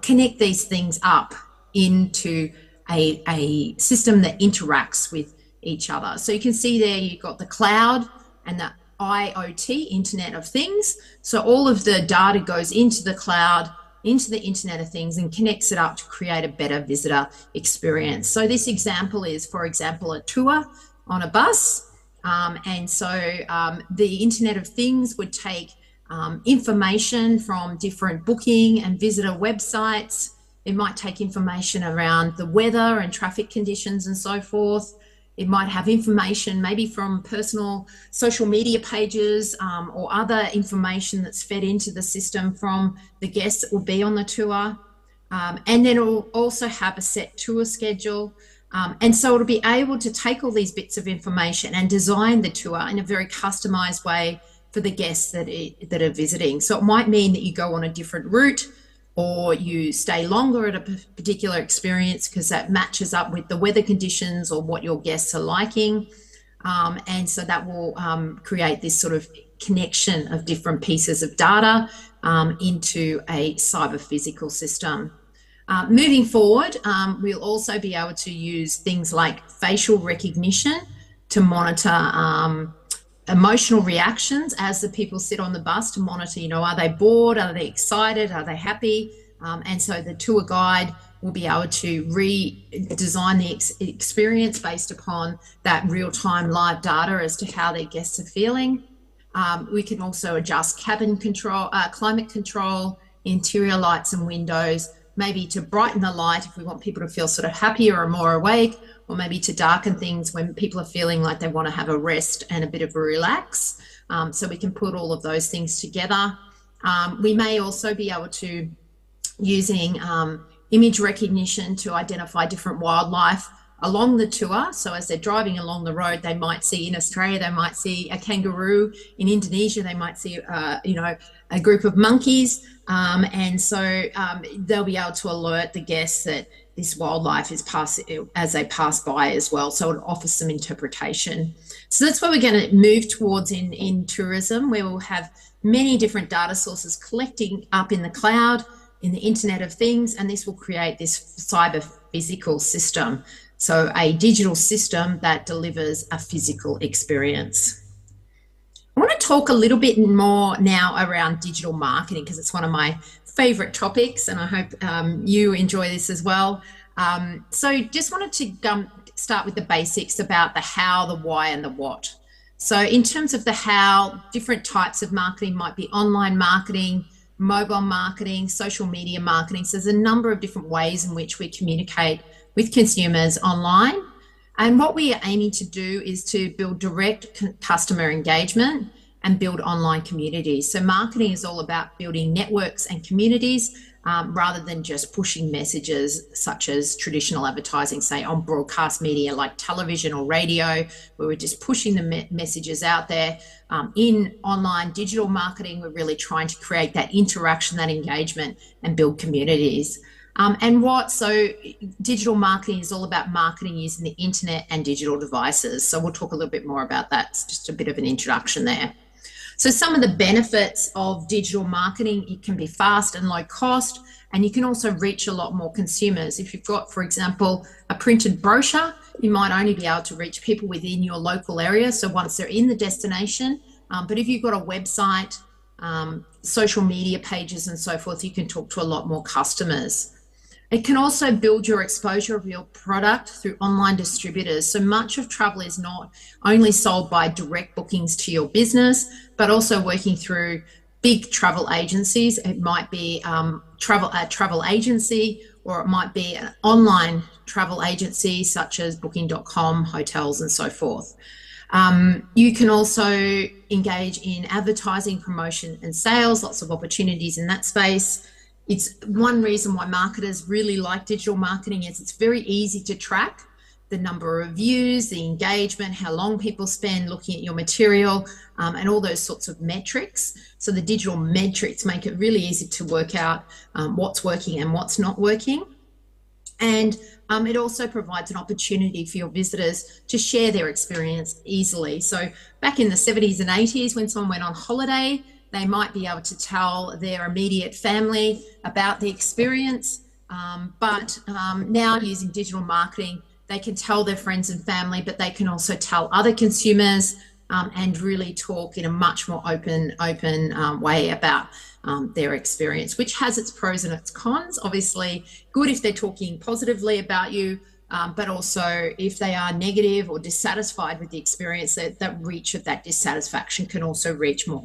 connect these things up into a system that interacts with each other. So you can see there you've got the cloud and the IoT, Internet of Things. So all of the data goes into the cloud, into the Internet of Things, and connects it up to create a better visitor experience. So this example is, for example, a tour on a bus. And so the Internet of Things would take information from different booking and visitor websites. It might take information around the weather and traffic conditions and so forth. It might have information maybe from personal social media pages or other information that's fed into the system from the guests that will be on the tour. And then it will also have a set tour schedule. And so it'll be able to take all these bits of information and design the tour in a very customized way for the guests that are visiting. So it might mean that you go on a different route, or you stay longer at a particular experience because that matches up with the weather conditions or what your guests are liking. And so that will create this sort of connection of different pieces of data into a cyber physical system. Moving forward, we'll also be able to use things like facial recognition to monitor emotional reactions as the people sit on the bus, to monitor, are they bored? Are they excited? Are they happy? And so the tour guide we'll be able to redesign the experience based upon that real-time live data as to how their guests are feeling. We can also adjust cabin control, climate control, interior lights and windows, maybe to brighten the light if we want people to feel sort of happier or more awake, or maybe to darken things when people are feeling like they want to have a rest and a bit of a relax. So we can put all of those things together. We may also be able to, using image recognition, to identify different wildlife along the tour. So as they're driving along the road, they might see, in Australia, they might see a kangaroo. In Indonesia, they might see, a group of monkeys. And so they'll be able to alert the guests that this wildlife is passing as they pass by as well. So it offers some interpretation. So that's what we're going to move towards in tourism, where we'll have many different data sources collecting up in the cloud, in the Internet of Things, and this will create this cyber physical system. So a digital system that delivers a physical experience. I want to talk a little bit more now around digital marketing, because it's one of my favorite topics, and I hope you enjoy this as well. So just wanted to start with the basics about the how, the why, and the what. So in terms of the how, different types of marketing might be online marketing, mobile marketing, social media marketing. So there's a number of different ways in which we communicate with consumers online. And what we are aiming to do is to build direct customer engagement and build online communities. So marketing is all about building networks and communities rather than just pushing messages such as traditional advertising, say on broadcast media like television or radio, where we're just pushing the messages out there. In online digital marketing, we're really trying to create that interaction, that engagement, and build communities. So digital marketing is all about marketing using the internet and digital devices. So we'll talk a little bit more about that. It's just a bit of an introduction there. So some of the benefits of digital marketing, it can be fast and low cost, and you can also reach a lot more consumers. If you've got, for example, a printed brochure, you might only be able to reach people within your local area. So once they're in the destination, but if you've got a website, social media pages and so forth, you can talk to a lot more customers. It can also build your exposure of your product through online distributors. So much of travel is not only sold by direct bookings to your business, but also working through big travel agencies. It might be a travel agency, or it might be an online travel agency such as booking.com, hotels and so forth. You can also engage in advertising, promotion and sales, lots of opportunities in that space. It's one reason why marketers really like digital marketing is it's very easy to track the number of views, the engagement, how long people spend looking at your material, and all those sorts of metrics. So the digital metrics make it really easy to work out what's working and what's not working. And it also provides an opportunity for your visitors to share their experience easily. So back in the 70s and 80s, when someone went on holiday, they might be able to tell their immediate family about the experience, but now using digital marketing, they can tell their friends and family, but they can also tell other consumers and really talk in a much more open way about their experience, which has its pros and its cons. Obviously, good if they're talking positively about you, but also if they are negative or dissatisfied with the experience, that reach of that dissatisfaction can also reach more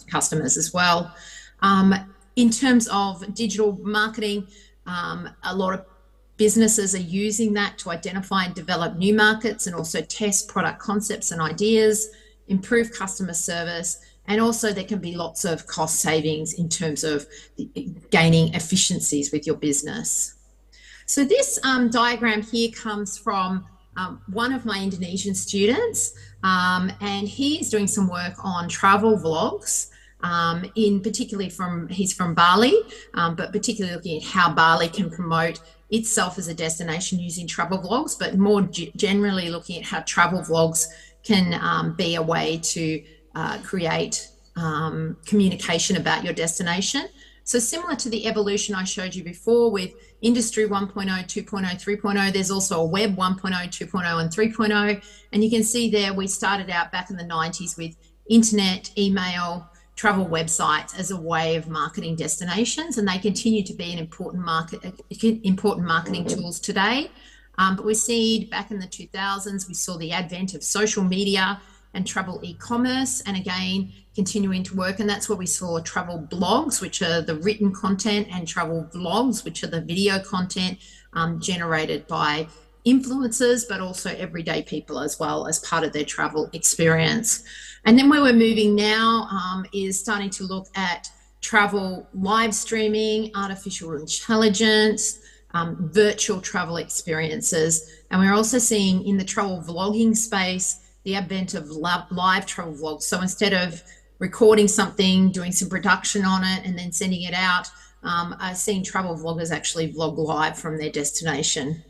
customers as well. In terms of digital marketing, a lot of businesses are using that to identify and develop new markets and also test product concepts and ideas, improve customer service, and also there can be lots of cost savings in terms of gaining efficiencies with your business. So this diagram here comes from one of my Indonesian students, and he is doing some work on travel vlogs, he's from Bali, but particularly looking at how Bali can promote itself as a destination using travel vlogs, but more generally looking at how travel vlogs can be a way to create communication about your destination. So similar to the evolution I showed you before with Industry 1.0, 2.0, 3.0, there's also a Web 1.0, 2.0 and 3.0. And you can see there we started out back in the 90s with internet, email, travel websites as a way of marketing destinations, and they continue to be an important marketing tools today. But we see back in the 2000s, we saw the advent of social media and travel e-commerce, and again, continuing to work. And that's where we saw travel blogs, which are the written content, and travel vlogs, which are the video content generated by influencers, but also everyday people as well as part of their travel experience. And then where we're moving now is starting to look at travel live streaming, artificial intelligence, virtual travel experiences. And we're also seeing in the travel vlogging space the advent of live travel vlogs. So instead of recording something, doing some production on it, and then sending it out, I've seen travel vloggers actually vlog live from their destination.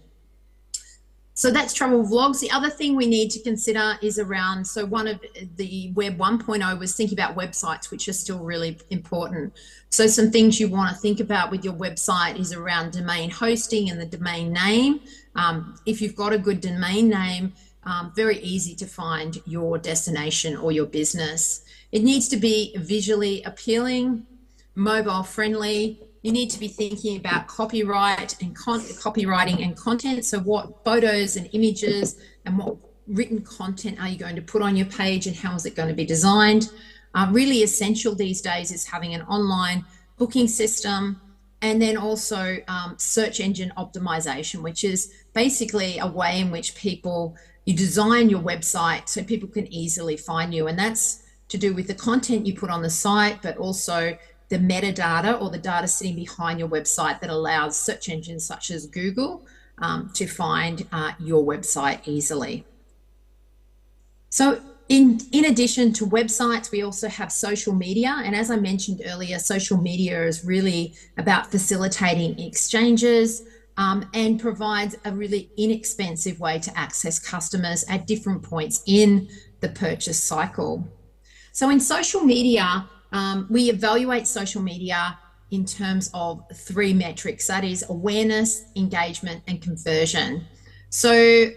So that's travel vlogs. The other thing we need to consider is around, so one of the Web 1.0 was thinking about websites, which are still really important. So some things you want to think about with your website is around domain hosting and the domain name. If you've got a good domain name, very easy to find your destination or your business. It needs to be visually appealing, mobile friendly. You need to be thinking about copyright and copywriting and content. So what photos and images and what written content are you going to put on your page, and how is it going to be designed? Really essential these days is having an online booking system, and then also search engine optimization, which is basically a way in which you design your website so people can easily find you. And that's to do with the content you put on the site, but also the metadata or the data sitting behind your website that allows search engines such as Google to find your website easily. So in addition to websites, we also have social media. And as I mentioned earlier, social media is really about facilitating exchanges and provides a really inexpensive way to access customers at different points in the purchase cycle. So in social media, we evaluate social media in terms of 3 metrics, that is awareness, engagement, and conversion. So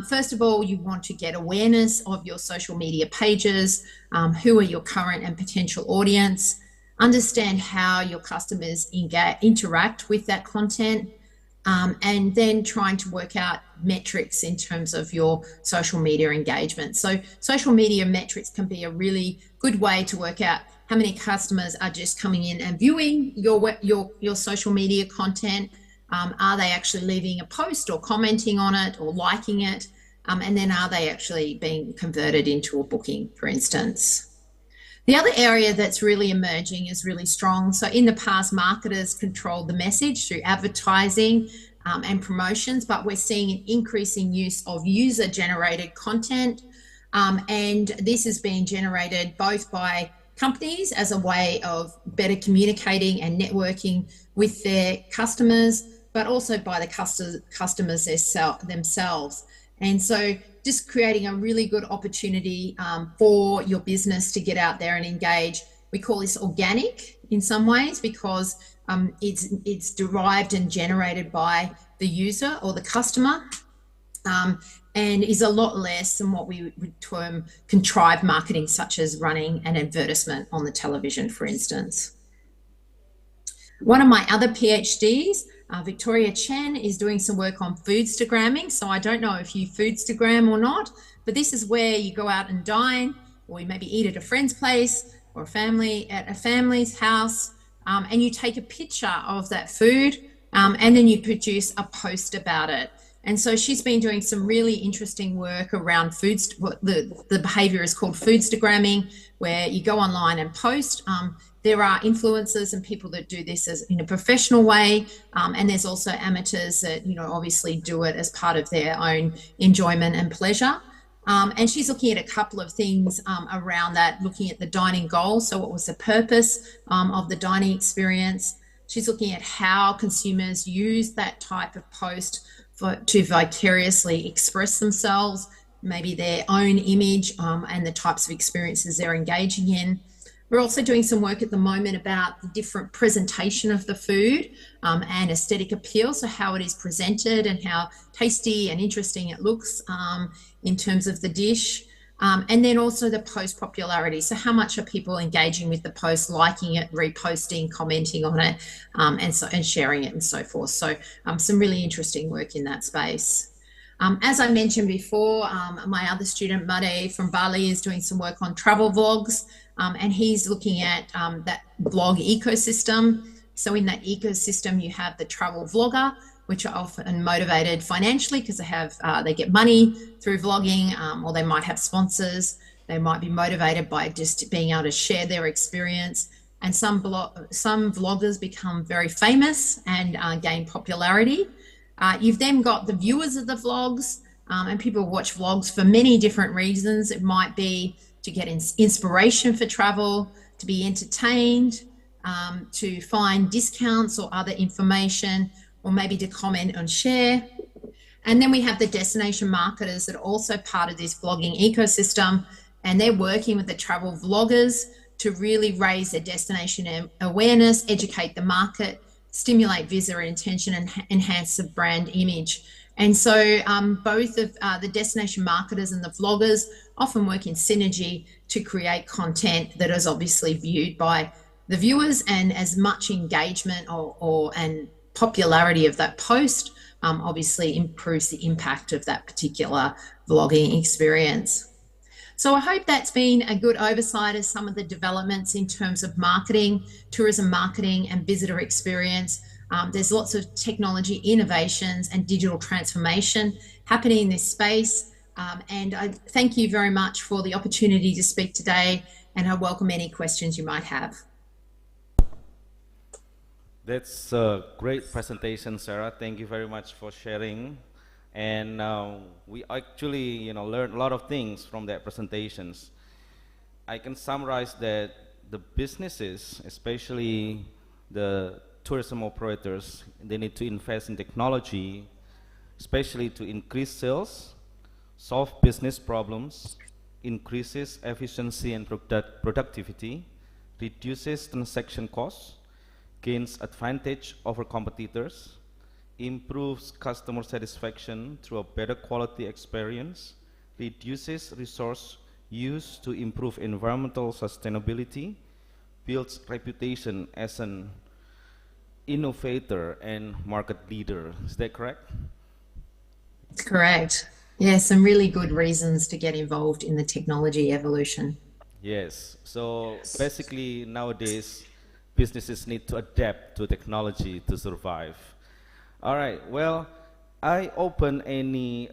first of all, you want to get awareness of your social media pages, who are your current and potential audience, understand how your customers interact with that content, and then trying to work out metrics in terms of your social media engagement. So social media metrics can be a really good way to work out how many customers are just coming in and viewing your social media content. Are they actually leaving a post or commenting on it or liking it? And then are they actually being converted into a booking, for instance? The other area that's really emerging is really strong. So in the past, marketers controlled the message through advertising and promotions, but we're seeing an increasing use of user-generated content. And this is being generated both by companies as a way of better communicating and networking with their customers, but also by the customers themselves. And so just creating a really good opportunity for your business to get out there and engage. We call this organic in some ways because it's derived and generated by the user or the customer, and is a lot less than what we would term contrived marketing, such as running an advertisement on the television, for instance. One of my other PhDs, Victoria Chen, is doing some work on foodstagramming. So I don't know if you foodstagram or not, but this is where you go out and dine, or you maybe eat at a friend's place or at a family's house, and you take a picture of that food, and then you produce a post about it. And so she's been doing some really interesting work around the behavior is called foodstagramming, where you go online and post. There are influencers and people that do this in a professional way, and there's also amateurs that obviously do it as part of their own enjoyment and pleasure. And she's looking at a couple of things around that, looking at the dining goal. So what was the purpose of the dining experience? She's looking at how consumers use that type of post to vicariously express themselves, maybe their own image and the types of experiences they're engaging in. We're also doing some work at the moment about the different presentation of the food and aesthetic appeal, so how it is presented and how tasty and interesting it looks in terms of the dish. And then also the post popularity. So how much are people engaging with the post, liking it, reposting, commenting on it, and sharing it and so forth. So some really interesting work in that space. As I mentioned before, my other student, Made from Bali, is doing some work on travel vlogs, and he's looking at that vlog ecosystem. So in that ecosystem, you have the travel vlogger, which are often motivated financially because they get money through vlogging, or they might have sponsors. They might be motivated by just being able to share their experience. And some vloggers become very famous and gain popularity. You've then got the viewers of the vlogs, and people watch vlogs for many different reasons. It might be to get inspiration for travel, to be entertained, to find discounts or other information, or maybe to comment and share. And then we have the destination marketers that are also part of this vlogging ecosystem, and they're working with the travel vloggers to really raise their destination awareness, educate the market, stimulate visitor intention, and enhance the brand image. And so both of the destination marketers and the vloggers often work in synergy to create content that is obviously viewed by the viewers, and as much engagement and popularity of that post obviously improves the impact of that particular vlogging experience. So I hope that's been a good oversight of some of the developments in terms of marketing, tourism marketing and visitor experience. There's lots of technology innovations and digital transformation happening in this space. And I thank you very much for the opportunity to speak today, and I welcome any questions you might have. That's a great presentation, Sarah. Thank you very much for sharing. And we actually, learned a lot of things from that presentations. I can summarize that the businesses, especially the tourism operators, they need to invest in technology, especially to increase sales, solve business problems, increases efficiency and productivity, reduces transaction costs, gains advantage over competitors, improves customer satisfaction through a better quality experience, reduces resource use to improve environmental sustainability, builds reputation as an innovator and market leader. Is that correct? Correct. Yeah, some really good reasons to get involved in the technology evolution. Yes. So basically nowadays, businesses need to adapt to technology to survive. All right, well, I open any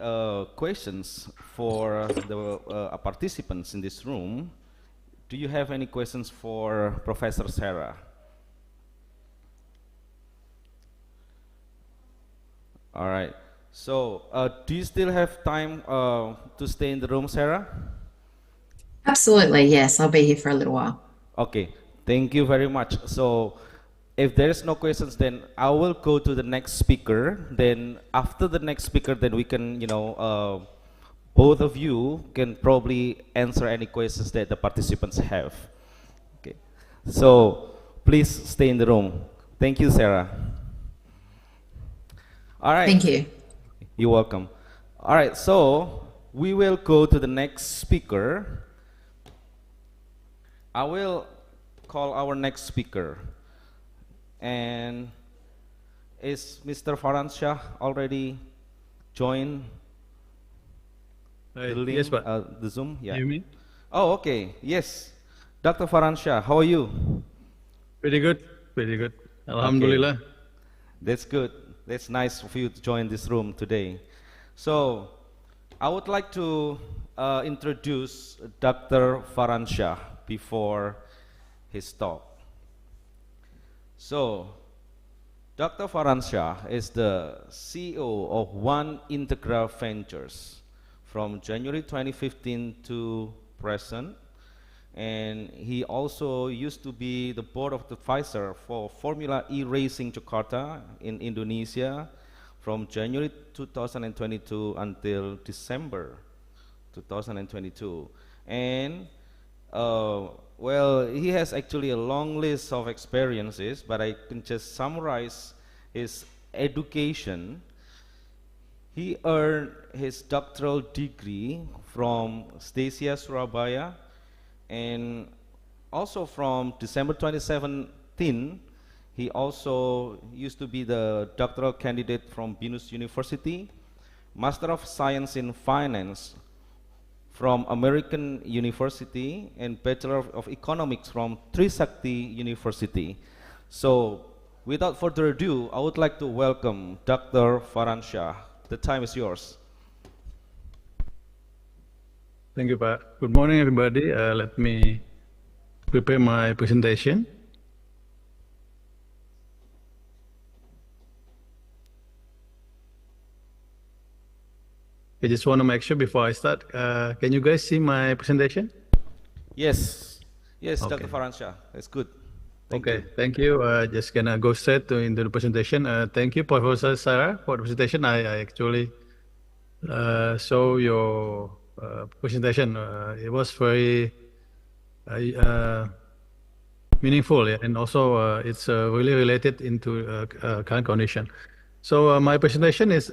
questions for the participants in this room. Do you have any questions for Professor Sarah? All right, so do you still have time to stay in the room, Sarah? Absolutely, yes, I'll be here for a little while. Okay, thank you very much. So if there is no questions, then I will go to the next speaker. Then after the next speaker, then we can, both of you can probably answer any questions that the participants have. Okay, so please stay in the room. Thank you, Sarah. All right. Thank you. You're welcome. All right, so we will go to the next speaker. I will call our next speaker. And is Mr. Farhan Shah already joined the link, yes, the Zoom? Yeah. You mean? Oh, okay. Yes. Dr. Farhan Shah, how are you? Pretty good. Pretty good. Alhamdulillah. Okay. That's good. That's nice for you to join this room today. So, I would like to introduce Dr. Farhan Shah before his talk. So, Dr. Farhan Shah is the CEO of One Integra Ventures from January 2015 to present. And he also used to be the board of advisor for Formula E Racing Jakarta in Indonesia from January 2022 until December 2022. And well, he has actually a long list of experiences, but I can just summarize his education. He earned his doctoral degree from Stasia Surabaya, and also from December 2017, he also used to be the doctoral candidate from Binus University, Master of Science in Finance from American University, and Bachelor of Economics from Trisakti University. So, without further ado, I would like to welcome Dr. Faransha. The time is yours. Thank you, Pak. Good morning, everybody. Let me prepare my presentation. I just want to make sure before I start, can you guys see my presentation? Yes, yes, Okay. Dr. Faransha, that's good. Thank you. Just gonna go straight into the presentation. Thank you, Professor Sarah, for the presentation. I actually saw your presentation. It was very meaningful, yeah, and also it's really related into current condition. So my presentation is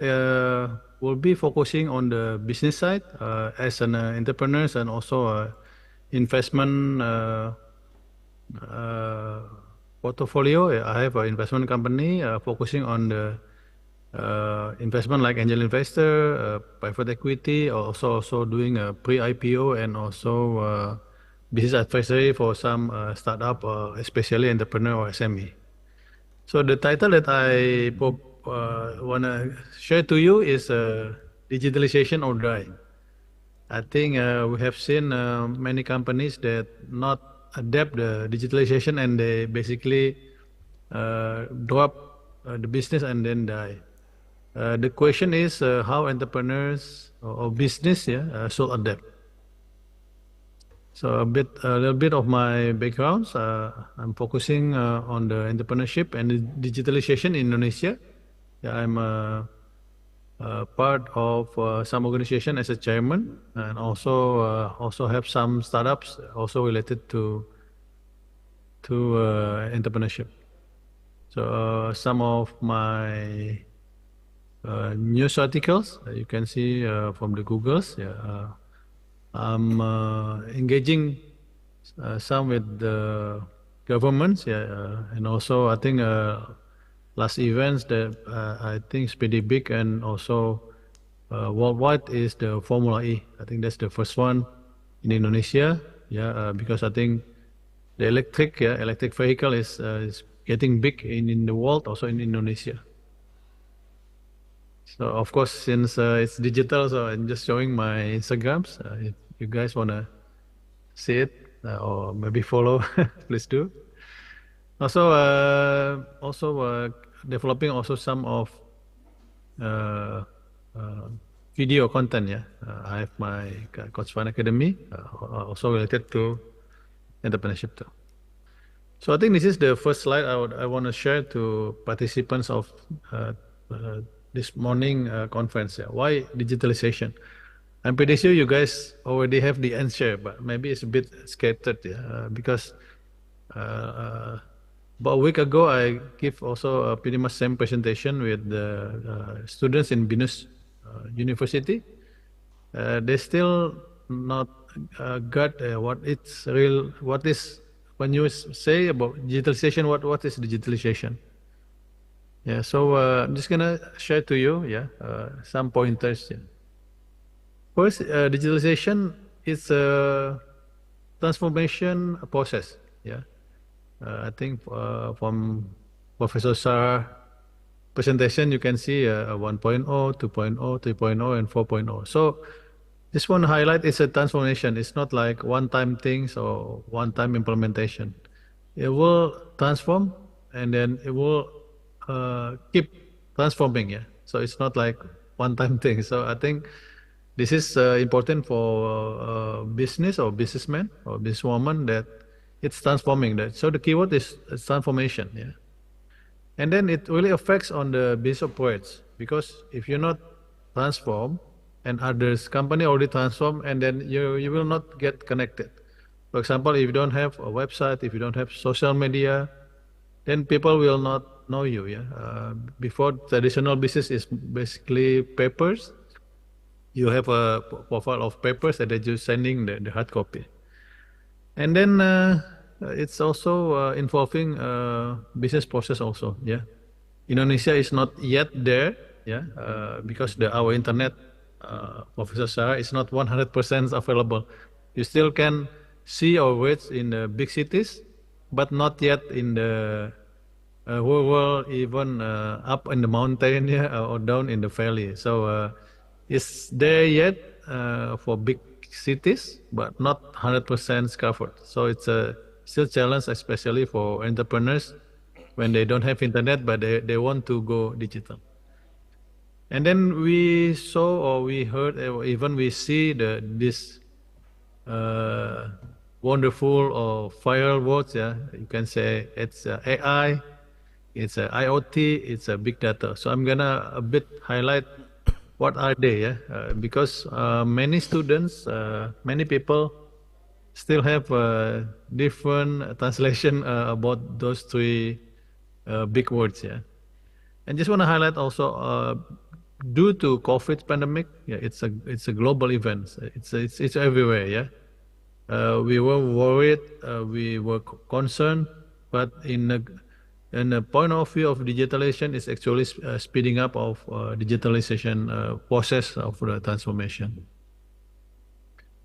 will be focusing on the business side as an entrepreneur and also investment portfolio. I have an investment company focusing on the investment like angel investor, private equity, also doing a pre-IPO and also business advisory for some startup, especially entrepreneur or SME. So the title that I want to share to you is digitalization or die. I think we have seen many companies that not adapt the digitalization and they basically drop the business and then die. The question is how entrepreneurs or business should adapt. So a little bit of my backgrounds. I'm focusing on the entrepreneurship and the digitalization in Indonesia. Yeah, I'm part of some organization as a chairman, and also have some startups also related to entrepreneurship. So some of my news articles you can see from the Googles. Yeah, I'm engaging some with the governments. Yeah, and also I think last events that I think is pretty big and also worldwide is the Formula E. I think that's the first one in Indonesia. Yeah, because I think the electric vehicle is getting big in the world, also in Indonesia. So of course, since it's digital, so I'm just showing my Instagrams. If you guys wanna see it or maybe follow, please do. Also, developing also some of video content. Yeah, I have my Coach Fun Academy, also related to entrepreneurship too. So I think this is the first slide I want to share to participants of this morning conference. Yeah. Why digitalization? I'm pretty sure you guys already have the answer, but maybe it's a bit scattered. Yeah, because about a week ago I give also pretty much same presentation with the students in Binus University. They still not got what it's real. What is when you say about digitalization? What is digitalization? Yeah, so I'm just gonna share to you, some pointers. Yeah. First, digitalization is a transformation process. Yeah, I think from Professor Sarah's presentation, you can see 1.0, 2.0, 3.0, and 4.0. So this one highlight is a transformation. It's not like one-time things or one-time implementation. It will transform and then it will keep transforming. Yeah. So it's not like one-time thing. So I think this is important for business or businessman or businesswoman that it's transforming. That so the keyword is transformation. Yeah. And then it really affects on the business operates because if you're not transform and others company already transform and then you will not get connected. For example, if you don't have a website, if you don't have social media, then people will not know you. Yeah, before traditional business is basically papers. You have a profile of papers and then you're sending the hard copy. And then it's also involving business process also. Yeah, Indonesia is not yet there. Yeah, because our internet, Professor Sarah, is not 100% available. You still can see our words in the big cities, but not yet in the rural, even up in the mountain, yeah, or down in the valley. So it's there yet for big cities, but not 100% covered. So it's a still challenge, especially for entrepreneurs when they don't have internet, but they want to go digital. And then we saw or we heard or even we see this wonderful or viral words. Yeah, you can say it's AI, it's IoT, it's a big data. So I'm gonna a bit highlight what are they. Yeah, because many students, many people still have different translation about those three big words. Yeah, and just want to highlight also due to COVID pandemic, yeah, it's a global event. It's everywhere. Yeah, we were worried, we were concerned, but in the point of view of digitalization, it's actually speeding up of digitalization process of the transformation.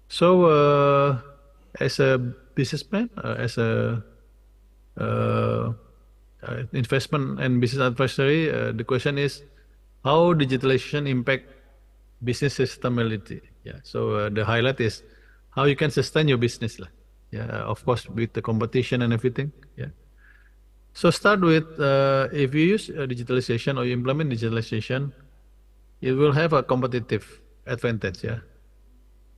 So, as a businessman, as a investment and business advisory, the question is how digitalization impact business sustainability. Yeah. So the highlight is how you can sustain your business. Yeah. Of course, with the competition and everything. Yeah. So start with if you use digitalization or you implement digitalization, it will have a competitive advantage. Yeah.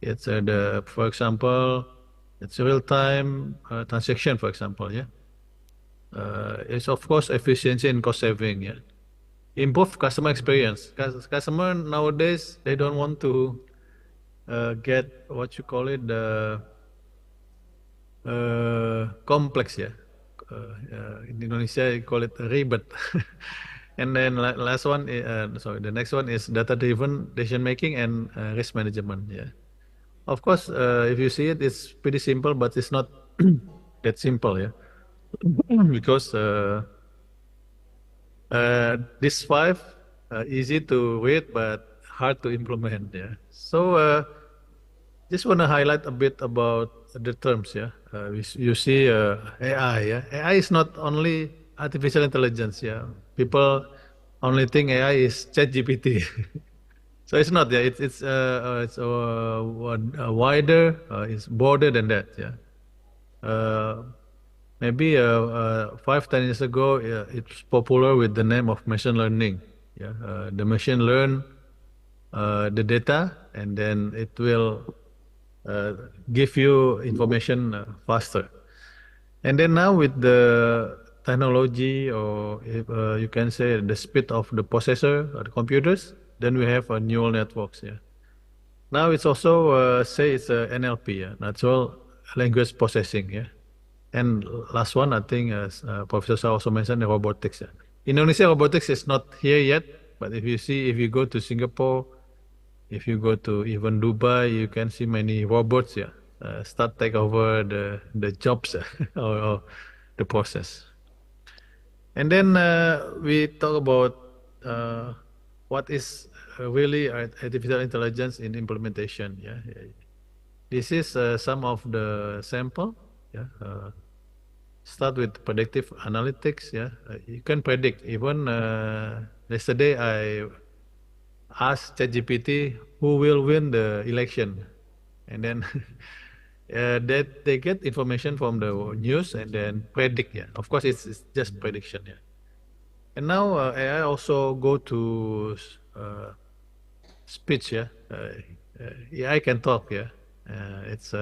It's for example, it's real time transaction. For example, yeah. It's of course efficiency and cost saving. Yeah. Improve customer experience. Customer nowadays they don't want to get what you call it the complex. Yeah. In Indonesia you call it ribet. And then last one, sorry, the next one is data-driven decision making and risk management. Yeah. Of course, if you see it, it's pretty simple, but it's not that simple. Yeah. Because this five easy to read but hard to implement. Yeah. So just want to highlight a bit about the terms. Yeah. You see AI. Yeah. AI is not only artificial intelligence. Yeah. People only think AI is ChatGPT. So it's not. Yeah. It's wider. It's broader than that. Yeah. Maybe 5-10 years ago, it's popular with the name of machine learning. Yeah, the machine learn the data, and then it will give you information faster. And then now with the technology, or if, you can say the speed of the processor or the computers, then we have neural networks. Yeah. Now it's also say it's NLP, yeah, natural language processing. Yeah. And last one, I think, as Professor Shah also mentioned, the robotics. Yeah. Indonesia robotics is not here yet, but if you go to Singapore, if you go to even Dubai, you can see many robots. Yeah, start take over the jobs or the process. And then we talk about what is really artificial intelligence in implementation. Yeah, this is some of the sample. Yeah. Start with predictive analytics. Yeah, you can predict. Even yesterday, I asked ChatGPT who will win the election, and then that they get information from the news and then predict. Yeah, of course, it's just prediction. Yeah, and now AI also go to speech. Yeah, AI can talk. Yeah, it's.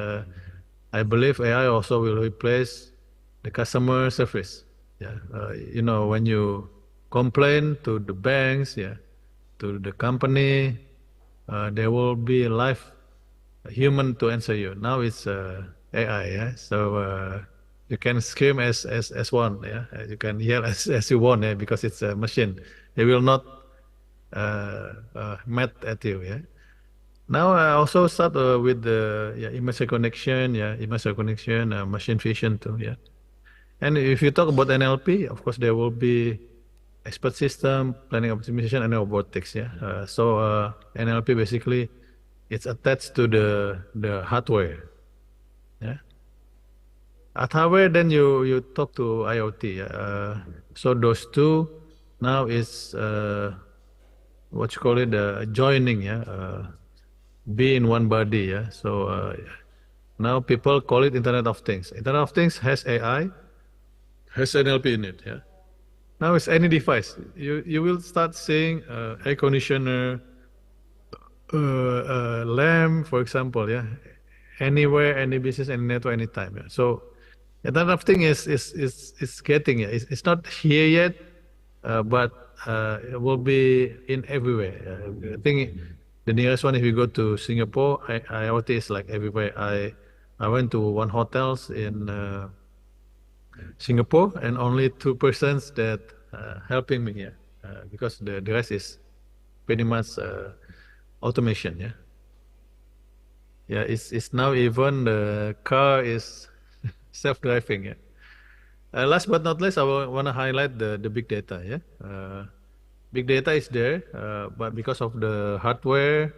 I believe AI also will replace the customer service. Yeah, you know, when you complain to the banks, yeah, to the company, there will be a live human to answer you. Now it's AI. Yeah, so you can scream as one, yeah. You can yell as you want, yeah, because it's a machine. They will not mad at you, yeah. Now I also start with the image recognition, machine vision too, yeah. And if you talk about NLP, of course there will be expert system, planning optimization, and robotics, yeah. NLP basically it's attached to the hardware, yeah. At hardware, then you talk to IoT. So those two now is what you call it, joining, yeah, be in one body, yeah. So now people call it Internet of Things. Internet of Things has AI, has NLP in it, yeah. Now it's any device. You will start seeing air conditioner, lamp, for example, yeah, anywhere, any business, any network, anytime. Yeah. So Internet of Things is getting it. It's not here yet, but it will be in everywhere. I think the nearest one, if you go to Singapore, IoT is like everywhere. I went to one hotels in Singapore, and only two persons that helping me here, because the rest is pretty much automation. Yeah, yeah. It's now even the car is self-driving. Yeah. Last but not least, I want to highlight the big data. Yeah, big data is there, but because of the hardware,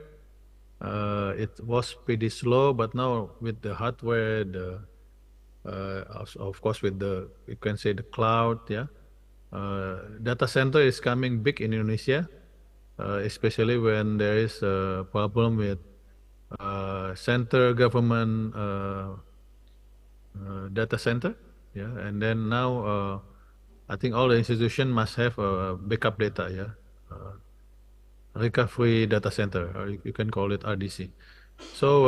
it was pretty slow. But now with the hardware, of course with the, you can say, the cloud, yeah, data center is coming big in Indonesia, especially when there is a problem with center government data center, yeah, and then now I think all the institution must have backup data, yeah, recovery data center, or you can call it RDC. So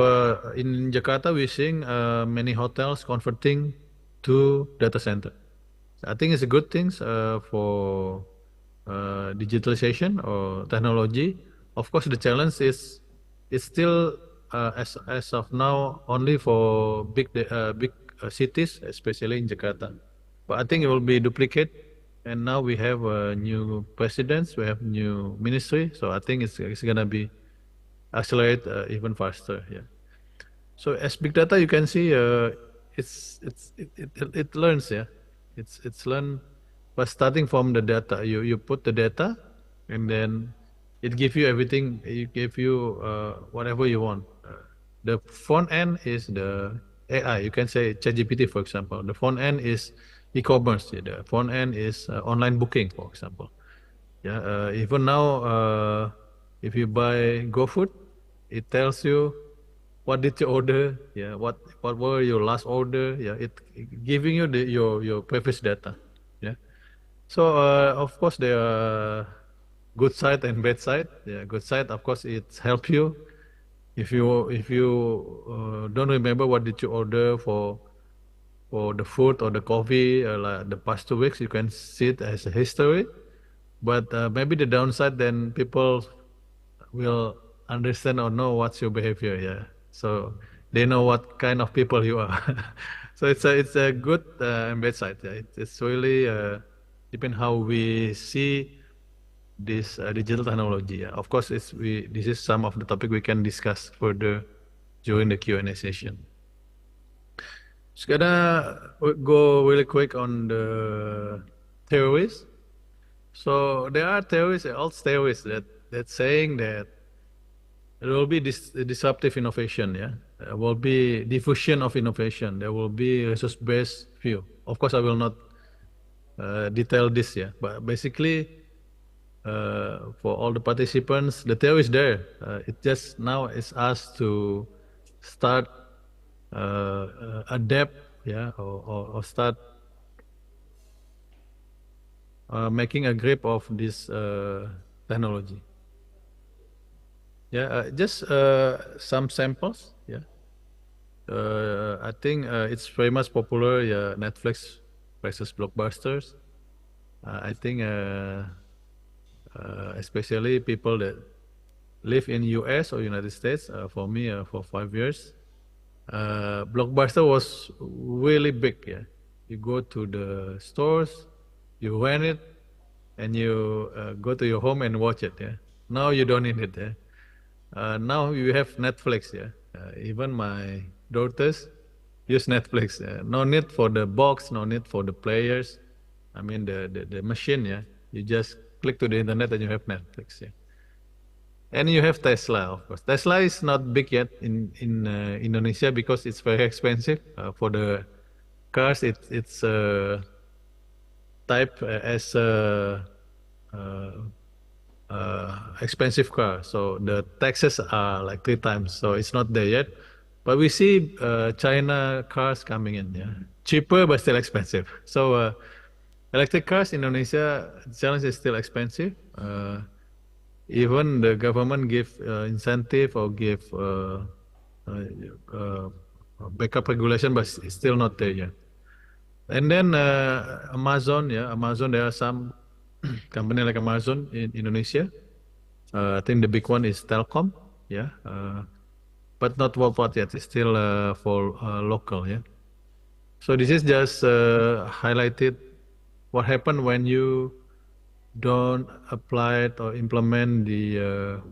in Jakarta, we're seeing many hotels converting to data center. I think it's a good thing for digitalization or technology. Of course, the challenge is it's still as of now only for big cities, especially in Jakarta. But I think it will be duplicate. And now we have new presidents, we have new ministry, so I think it's gonna be accelerate even faster. Yeah. So as big data, you can see it learns. Yeah, it's learn, but starting from the data, you put the data, and then it give you everything. It give you whatever you want. The front end is the AI. You can say ChatGPT, for example. The front end is e-commerce. Yeah. The front end is online booking, for example. Yeah. Even now, if you buy GoFood, it tells you what did you order, yeah, what were your last order, yeah, it giving you your previous data, yeah. So of course there are good side and bad side. Yeah, good side, of course, it help you if you don't remember what did you order for the food or the coffee like the past 2 weeks, you can see it as a history. But maybe the downside, then people will understand or know what's your behavior, yeah. So they know what kind of people you are. So it's a good and bad side. Yeah. It's really depend how we see this digital technology. Yeah. Of course, this is some of the topic we can discuss further during the Q&A session. Just gonna go really quick on the theories. So there are theories, old theories that saying that there will be disruptive innovation, yeah. There will be diffusion of innovation. There will be resource-based view. Of course, I will not detail this, yeah. But basically, for all the participants, the theory is there. It just now is us to start adapt, yeah, or start making a grip of this technology. Yeah, just some samples. Yeah, I think it's very much popular. Yeah, Netflix versus blockbusters. I think especially people that live in US or United States. For me, for 5 years, Blockbuster was really big. Yeah, You go to the stores, you rent it, and you go to your home and watch it. Yeah. Now you don't need it. Yeah. Now you have Netflix. Yeah. Even my daughters use Netflix. No need for the box. No need for the players. I mean the machine. Yeah. You just click to the internet and you have Netflix. Yeah. And you have Tesla, of course. Tesla is not big yet in Indonesia because it's very expensive. For the cars, it's type as a expensive car. So the taxes are like 3 times. So it's not there yet. But we see China cars coming in. Yeah, cheaper but still expensive. So electric cars in Indonesia, the challenge is still expensive. Even the government give incentive or give backup regulation, but it's still not there yet. And then Amazon, yeah, Amazon. There are some company like Amazon in Indonesia. I think the big one is Telkom, yeah, but not worldwide yet. It's still for local, yeah. So this is just highlighted what happened when you don't apply it or implement the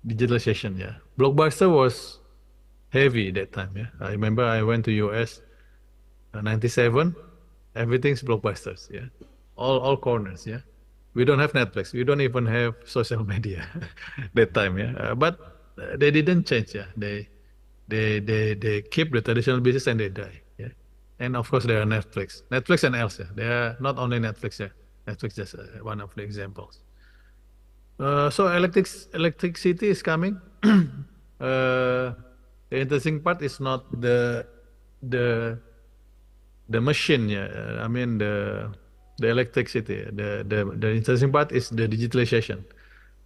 digitalization. Yeah, Blockbuster was heavy that time. Yeah, I remember I went to US, 97. Everything's Blockbusters. Yeah, all corners. Yeah, we don't have Netflix. We don't even have social media that time. Yeah, but they didn't change. Yeah, they keep the traditional business and they die. Yeah, and of course there are Netflix and else. Yeah, they are not only Netflix. Yeah. Netflix is one of the examples. So electricity is coming. The interesting part is not the machine. Yeah, I mean the electricity. The interesting part is the digitalization.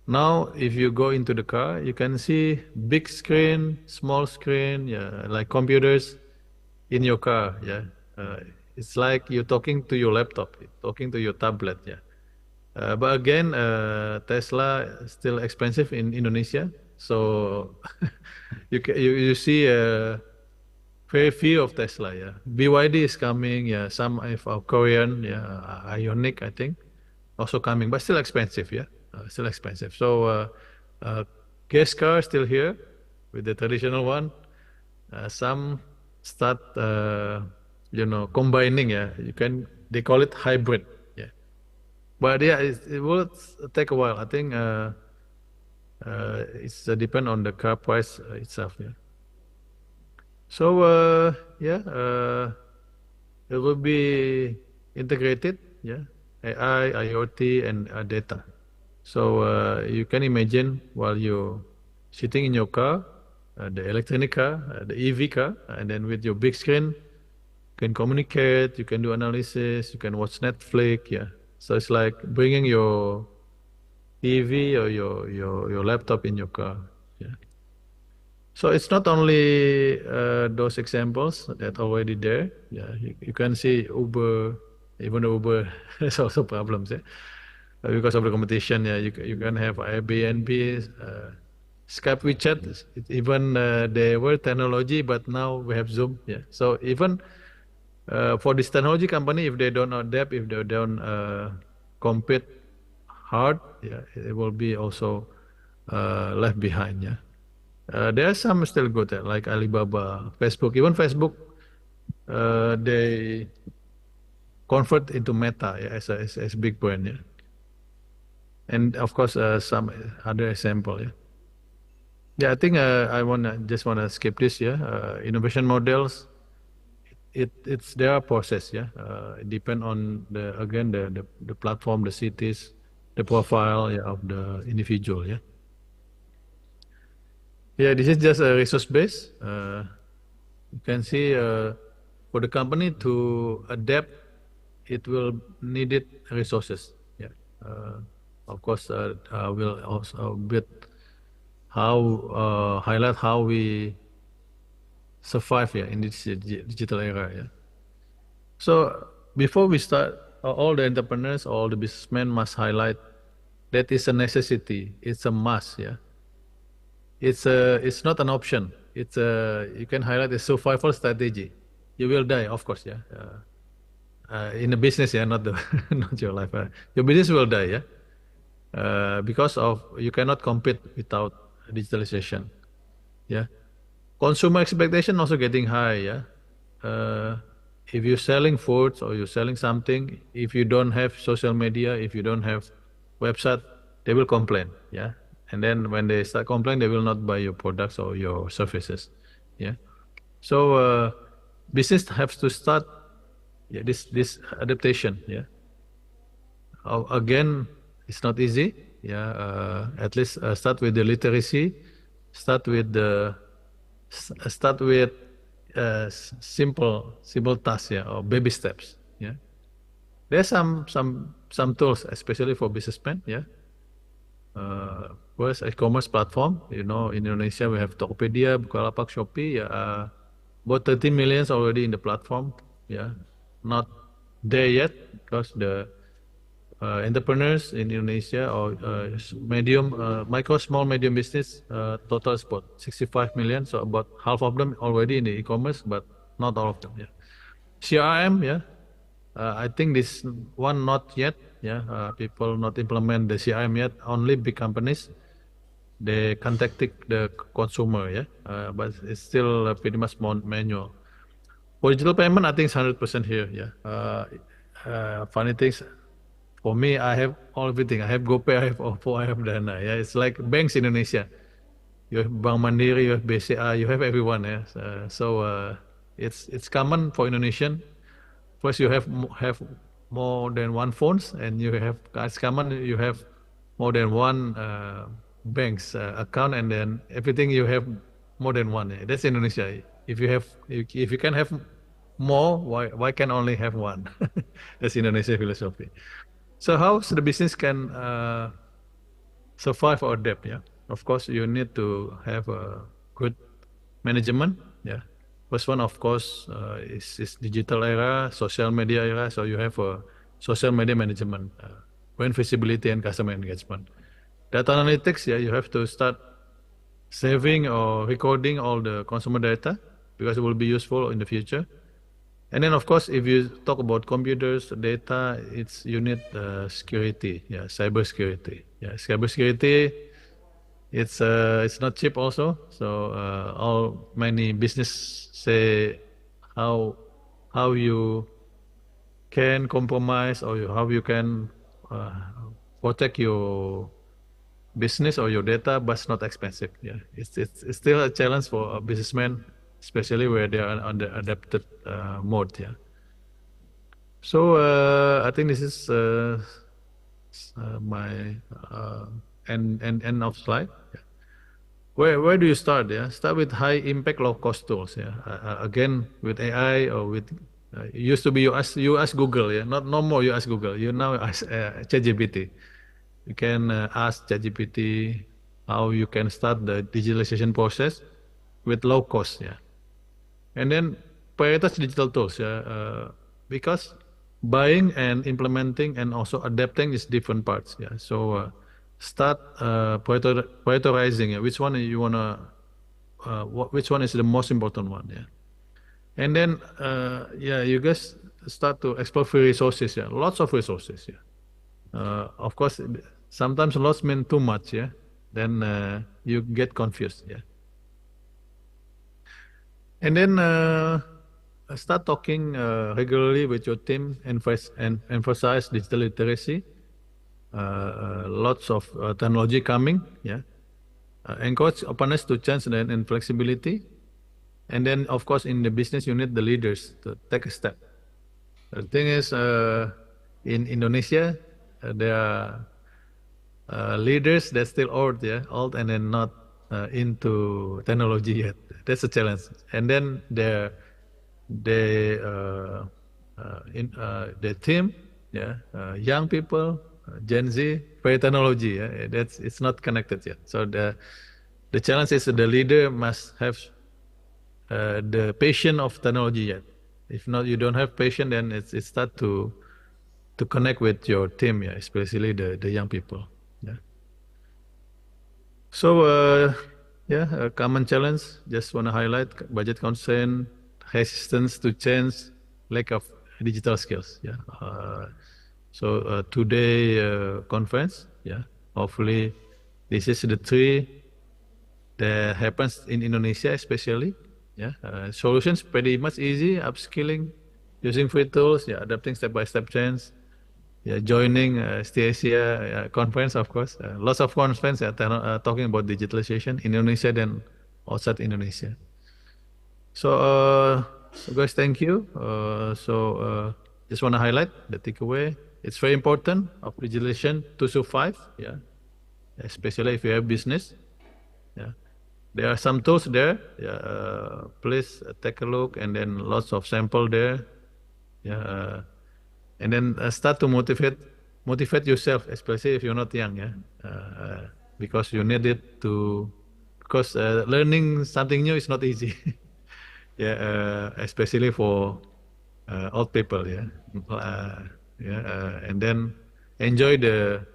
Now, if you go into the car, you can see big screen, small screen, yeah, like computers in your car. Yeah. It's like you're talking to your laptop, talking to your tablet, yeah. But again, Tesla is still expensive in Indonesia, so you see very few of Tesla, yeah. BYD is coming, yeah. Some of Korean, yeah, Ioniq, I think, also coming, but still expensive, yeah. Still expensive. So gas car still here with the traditional one. Some start. Combining, yeah, they call it hybrid, yeah. But yeah, it will take a while. I think it's depend on the car price itself, yeah. So it will be integrated, yeah, AI, IoT, and data. So you can imagine while you're sitting in your car, the electronic car, the EV car, and then with your big screen. You can communicate, you can do analysis, you can watch Netflix, yeah. So it's like bringing your TV or your laptop in your car, yeah. So it's not only those examples that already there, yeah. You can see Uber, even Uber has also problems, yeah, because of the competition, yeah. You can have Airbnb, Skype, WeChat, even they were technology, but now we have Zoom, yeah. So even for this technology company, if they don't adapt, if they don't compete hard, yeah, it will be also left behind. Yeah, there are some still good, like Alibaba, Facebook. Even Facebook, they convert into Meta, yeah, as big brand. Yeah, and of course some other example. Yeah, yeah. I think I just wanna skip this. Yeah, innovation models. It's their process, yeah. It depend on the platform, the cities, the profile, yeah, of the individual, yeah. Yeah, this is just a resource base. You can see for the company to adapt, it will needed resources, yeah. Of course, we'll also highlight how we survive, yeah, in this digital era, yeah. So before we start, all the entrepreneurs, all the businessmen must highlight that is a necessity. It's a must, yeah. It's not an option. You can highlight a survival strategy. You will die, of course, yeah. in a business, yeah, not the not your life. Your business will die, yeah, because of you cannot compete without digitalization, yeah. Consumer expectation also getting high, yeah. If you're selling foods or you're selling something, if you don't have social media, if you don't have website, they will complain, yeah. And then when they start complaining, they will not buy your products or your services, yeah. So business has to start, yeah, this adaptation, yeah. Again, it's not easy, yeah. At least start with the literacy, start with the start with simple tasks, yeah, or baby steps, yeah. There's some tools, especially for businessmen, yeah. First, e-commerce platform. You know, in Indonesia we have Tokopedia, Bukalapak, Shopee. Yeah, about 30 millions already in the platform. Yeah, not there yet because the entrepreneurs in Indonesia or medium, micro, small, medium business total is about 65 million. So about half of them already in the e-commerce, but not all of them. Yeah, CRM. Yeah, I think this one not yet. Yeah, people not implement the CRM yet. Only big companies they contacting the consumer. Yeah, but it's still pretty much more manual. For digital payment, I think it's 100% here. Yeah. Funny things. For me, I have everything. I have GoPay, I have Oppo, I have Dana. Yeah, it's like banks in Indonesia. You have Bank Mandiri, you have BCA, you have everyone. Yeah, so it's common for Indonesian. First, you have more than one phones, and you have it's common. You have more than one bank's account, and then everything you have more than one. Yeah. That's Indonesia. If you can have more, why can only have one? That's Indonesia philosophy. So how the business can survive or adapt? Yeah, of course you need to have a good management. Yeah, first one of course is digital era, social media era. So you have a social media management, brand visibility and customer engagement. Data analytics. Yeah, you have to start saving or recording all the consumer data because it will be useful in the future. And then, of course, if you talk about computers, data, you need security, yeah, cyber security. Yeah, cyber security, it's not cheap also. So many business say how you can compromise or how you can protect your business or your data, but it's not expensive. Yeah, it's still a challenge for a businessman, especially where they are on the adapted mode. Yeah. So I think this is my end of slide. Yeah. Where do you start? Yeah, start with high impact, low cost tools. Yeah, again with AI or with used to be you ask Google. Yeah, not no more you ask Google. You now ask ChatGPT. You can ask ChatGPT how you can start the digitalization process with low cost. Yeah, and then prioritize digital tools. Yeah, because buying and implementing and also adapting is different parts. Yeah, so start prioritizing. Yeah, which one you wanna, which one is the most important one. Yeah, and then yeah, you guys start to explore free resources. Yeah, lots of resources. Yeah, of course, sometimes lots mean too much. Yeah, then you get confused. Yeah, and then start talking regularly with your team and emphasize digital literacy. Lots of technology coming. Yeah, encourage openness to change and flexibility. And then, of course, in the business, you need the leaders to take a step. The thing is, in Indonesia, there are leaders that still old, yeah, old and then not into technology yet. That's a challenge. And then the team, yeah, young people, Gen Z, very technology. Yeah, it's not connected yet. So the challenge is the leader must have the patience of technology yet. If not, you don't have patience, then it start to connect with your team, yeah, especially the young people. Yeah. So yeah, a common challenge. Just want to highlight budget constraint, resistance to change, lack of digital skills. Yeah. So today conference, yeah, hopefully this is the three that happens in Indonesia especially. Yeah, solutions pretty much easy, upskilling, using free tools, yeah, adapting step-by-step change, yeah, joining Asia conference, of course. Lots of conference talking about digitalization in Indonesia and outside Indonesia. So guys, thank you. Just want to highlight the takeaway. It's very important of digitalization to survive. Yeah, especially if you have business. Yeah, there are some tools there. Yeah, please take a look, and then lots of sample there. Yeah, and then start to motivate yourself, especially if you're not young. Yeah, because you need it to. Because learning something new is not easy. Yeah, especially for old people. Yeah, and then enjoy the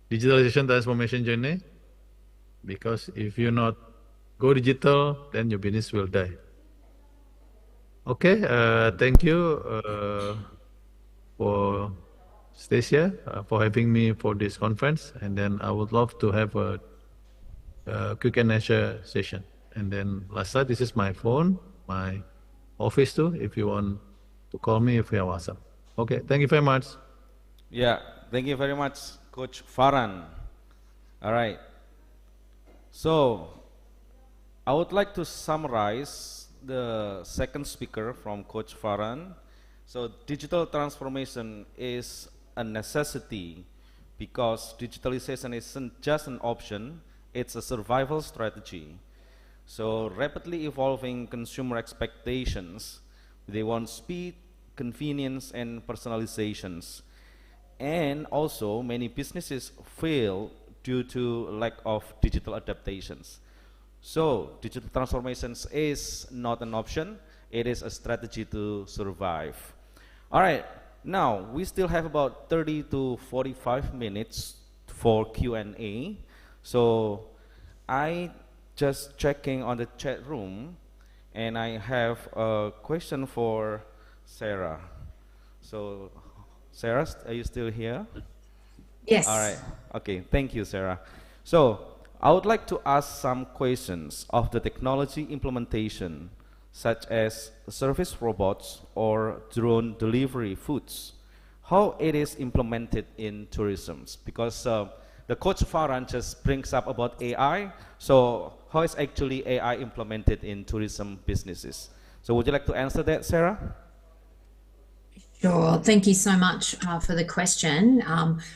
digitalization transformation journey, because if you not go digital, then your business will die. Okay, thank you for Stacia for having me for this conference, and then I would love to have a quick and answer session. And then last slide, this is my phone, my office too, if you want to call me if you have WhatsApp. Okay, thank you very much. Yeah, thank you very much, Coach Farhan. All right. So, I would like to summarize the second speaker from Coach Farhan. So, digital transformation is a necessity because digitalization isn't just an option, it's a survival strategy. So, rapidly evolving consumer expectations, they want speed, convenience, and personalizations. And also, many businesses fail due to lack of digital adaptations. So, digital transformations is not an option, it is a strategy to survive. All right, now we still have about 30 to 45 minutes for Q&A. So, I just checking on the chat room, and I have a question for Sarah. So, Sarah, are you still here? Yes. All right. Okay. Thank you, Sarah. So, I would like to ask some questions of the technology implementation, such as service robots or drone delivery foods. How it is implemented in tourism? Because the Coach Farhan just brings up about AI. So, how is actually AI implemented in tourism businesses? So, would you like to answer that, Sarah? Sure. Thank you so much for the question.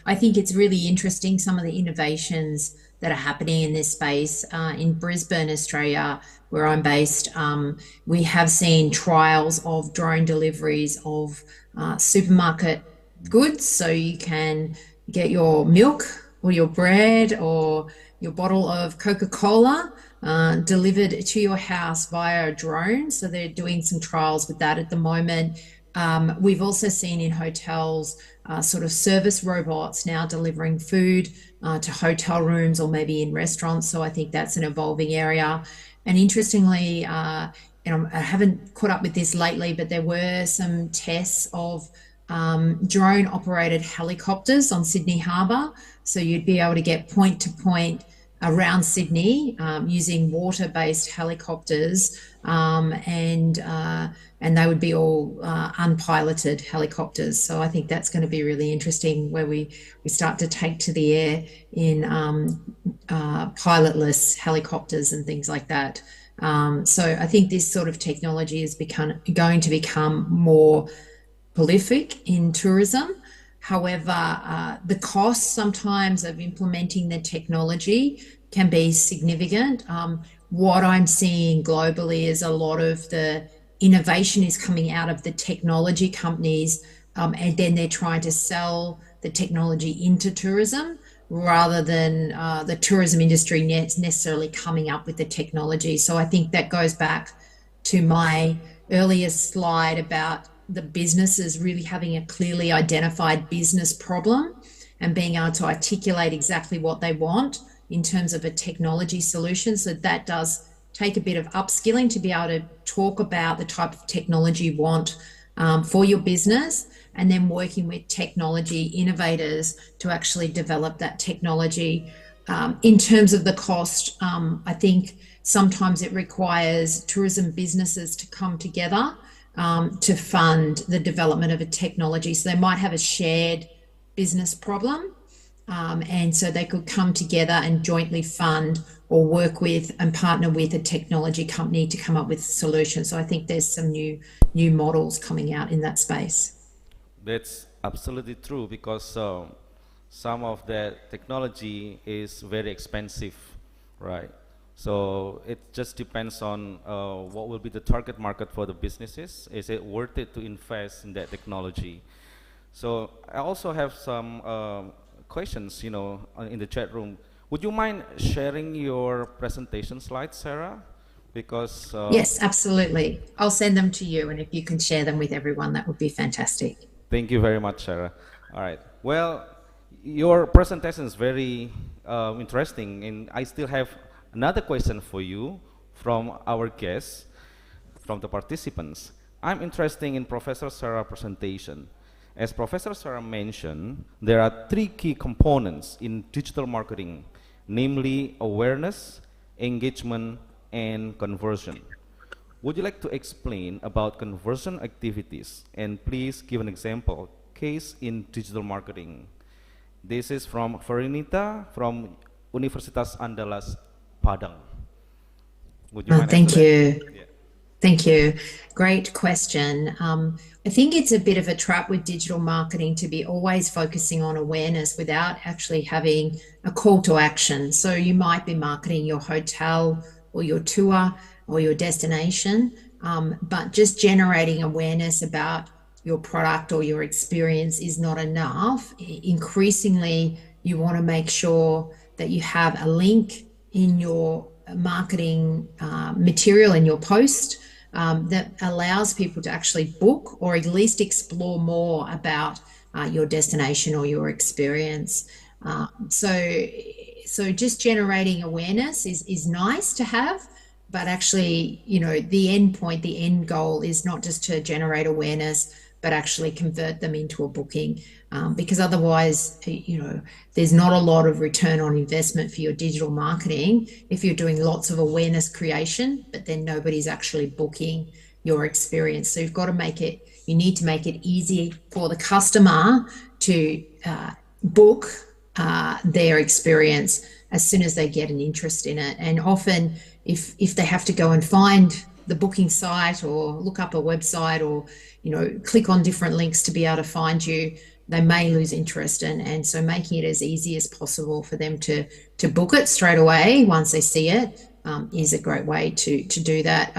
I think it's really interesting, some of the innovations that are happening in this space. In Brisbane, Australia, where I'm based, we have seen trials of drone deliveries of supermarket goods. So you can get your milk or your bread or your bottle of Coca-Cola delivered to your house via a drone. So they're doing some trials with that at the moment. We've also seen in hotels sort of service robots now delivering food to hotel rooms or maybe in restaurants. So I think that's an evolving area. And interestingly, I haven't caught up with this lately, but there were some tests of drone operated helicopters on Sydney Harbour. So you'd be able to get point to point around Sydney using water-based helicopters, and they would be all unpiloted helicopters. So I think that's going to be really interesting, where we start to take to the air in pilotless helicopters and things like that. So I think this sort of technology is going to become more prolific in tourism. However, the costs sometimes of implementing the technology can be significant. What I'm seeing globally is a lot of the innovation is coming out of the technology companies, and then they're trying to sell the technology into tourism rather than the tourism industry necessarily coming up with the technology. So I think that goes back to my earlier slide about the businesses really having a clearly identified business problem and being able to articulate exactly what they want in terms of a technology solution. So that does take a bit of upskilling to be able to talk about the type of technology you want for your business, and then working with technology innovators to actually develop that technology. In terms of the cost, I think sometimes it requires tourism businesses to come together to fund the development of a technology. So they might have a shared business problem, and so they could come together and jointly fund or work with and partner with a technology company to come up with solutions. So I think there's some new models coming out in that space. That's absolutely true, because some of that technology is very expensive, right? So it just depends on what will be the target market for the businesses. Is it worth it to invest in that technology? So I also have some questions, in the chat room. Would you mind sharing your presentation slides, Sarah? Because yes, absolutely. I'll send them to you, and if you can share them with everyone, that would be fantastic. Thank you very much, Sarah. All right. Well, your presentation is very interesting, and I still have another question for you from our guests, from the participants. I'm interested in Professor Sarah's presentation. As Professor Sarah mentioned, there are 3 key components in digital marketing, namely awareness, engagement, and conversion. Would you like to explain about conversion activities, and please give an example case in digital marketing? This is from Ferinita from Universitas Andalas Padang. Would you mind thank you. Yeah. Thank you. Great question. I think it's a bit of a trap with digital marketing to be always focusing on awareness without actually having a call to action. So you might be marketing your hotel or your tour or your destination, but just generating awareness about your product or your experience is not enough. Increasingly, you want to make sure that you have a link in your marketing material in your post that allows people to actually book or at least explore more about your destination or your experience. So just generating awareness is nice to have, but actually, the end point, the end goal is not just to generate awareness, but actually convert them into a booking, because otherwise, there's not a lot of return on investment for your digital marketing if you're doing lots of awareness creation, but then nobody's actually booking your experience. So you need to make it easy for the customer to book their experience as soon as they get an interest in it. And often, if they have to go and find the booking site or look up a website or click on different links to be able to find you, they may lose interest. And so making it as easy as possible for them to book it straight away once they see it is a great way to do that.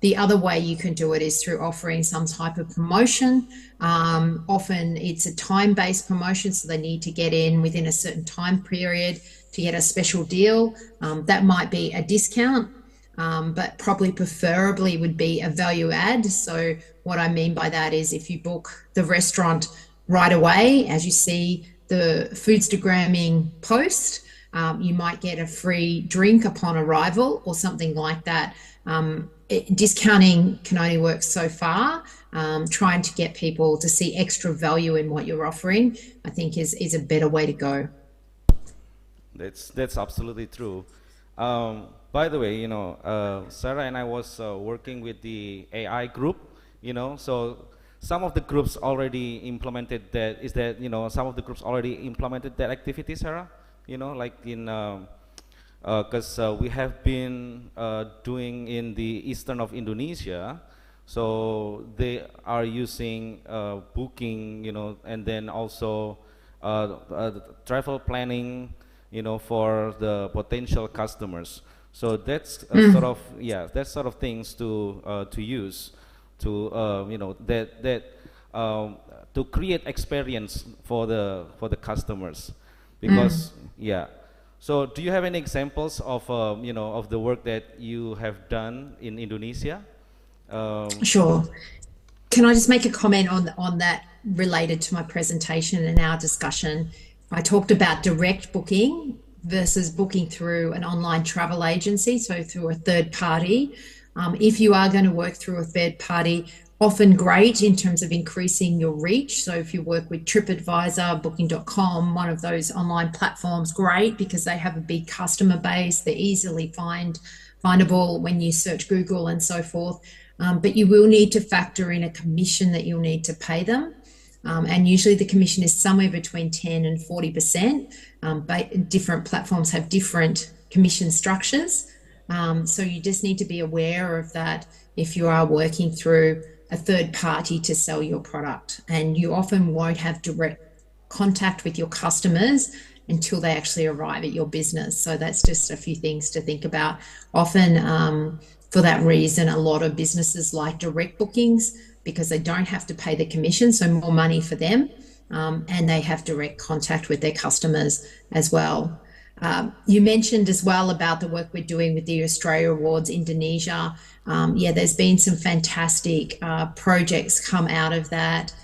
The other way you can do it is through offering some type of promotion. Often it's a time-based promotion, so they need to get in within a certain time period to get a special deal. That might be a discount, but probably preferably would be a value add. So what I mean by that is if you book the restaurant right away, as you see the Foodstagramming post, you might get a free drink upon arrival or something like that. Discounting can only work so far. Trying to get people to see extra value in what you're offering, I think is a better way to go. That's absolutely true. By the way, Sarah and I was working with the AI group, so some of the groups already implemented that. Is that, some of the groups already implemented that activity, Sarah? Like in, because we have been doing in the eastern of Indonesia, so they are using booking, and then also travel planning, for the potential customers. So that's that sort of things to use to to create experience for the customers, because So do you have any examples of of the work that you have done in Indonesia? Sure. Can I just make a comment on that related to my presentation and our discussion? I talked about direct booking versus booking through an online travel agency, so through a third party. If you are going to work through a third party, often great in terms of increasing your reach. So if you work with TripAdvisor, Booking.com, one of those online platforms, great, because they have a big customer base. They're easily findable when you search Google and so forth. But you will need to factor in a commission that you'll need to pay them. And usually the commission is somewhere between 10 and 40%. But different platforms have different commission structures. So you just need to be aware of that if you are working through a third party to sell your product. And you often won't have direct contact with your customers until they actually arrive at your business. So that's just a few things to think about. Often, for that reason, a lot of businesses like direct bookings because they don't have to pay the commission, so more money for them, and they have direct contact with their customers as well. You mentioned as well about the work we're doing with the Australia Awards Indonesia. There's been some fantastic projects come out of that.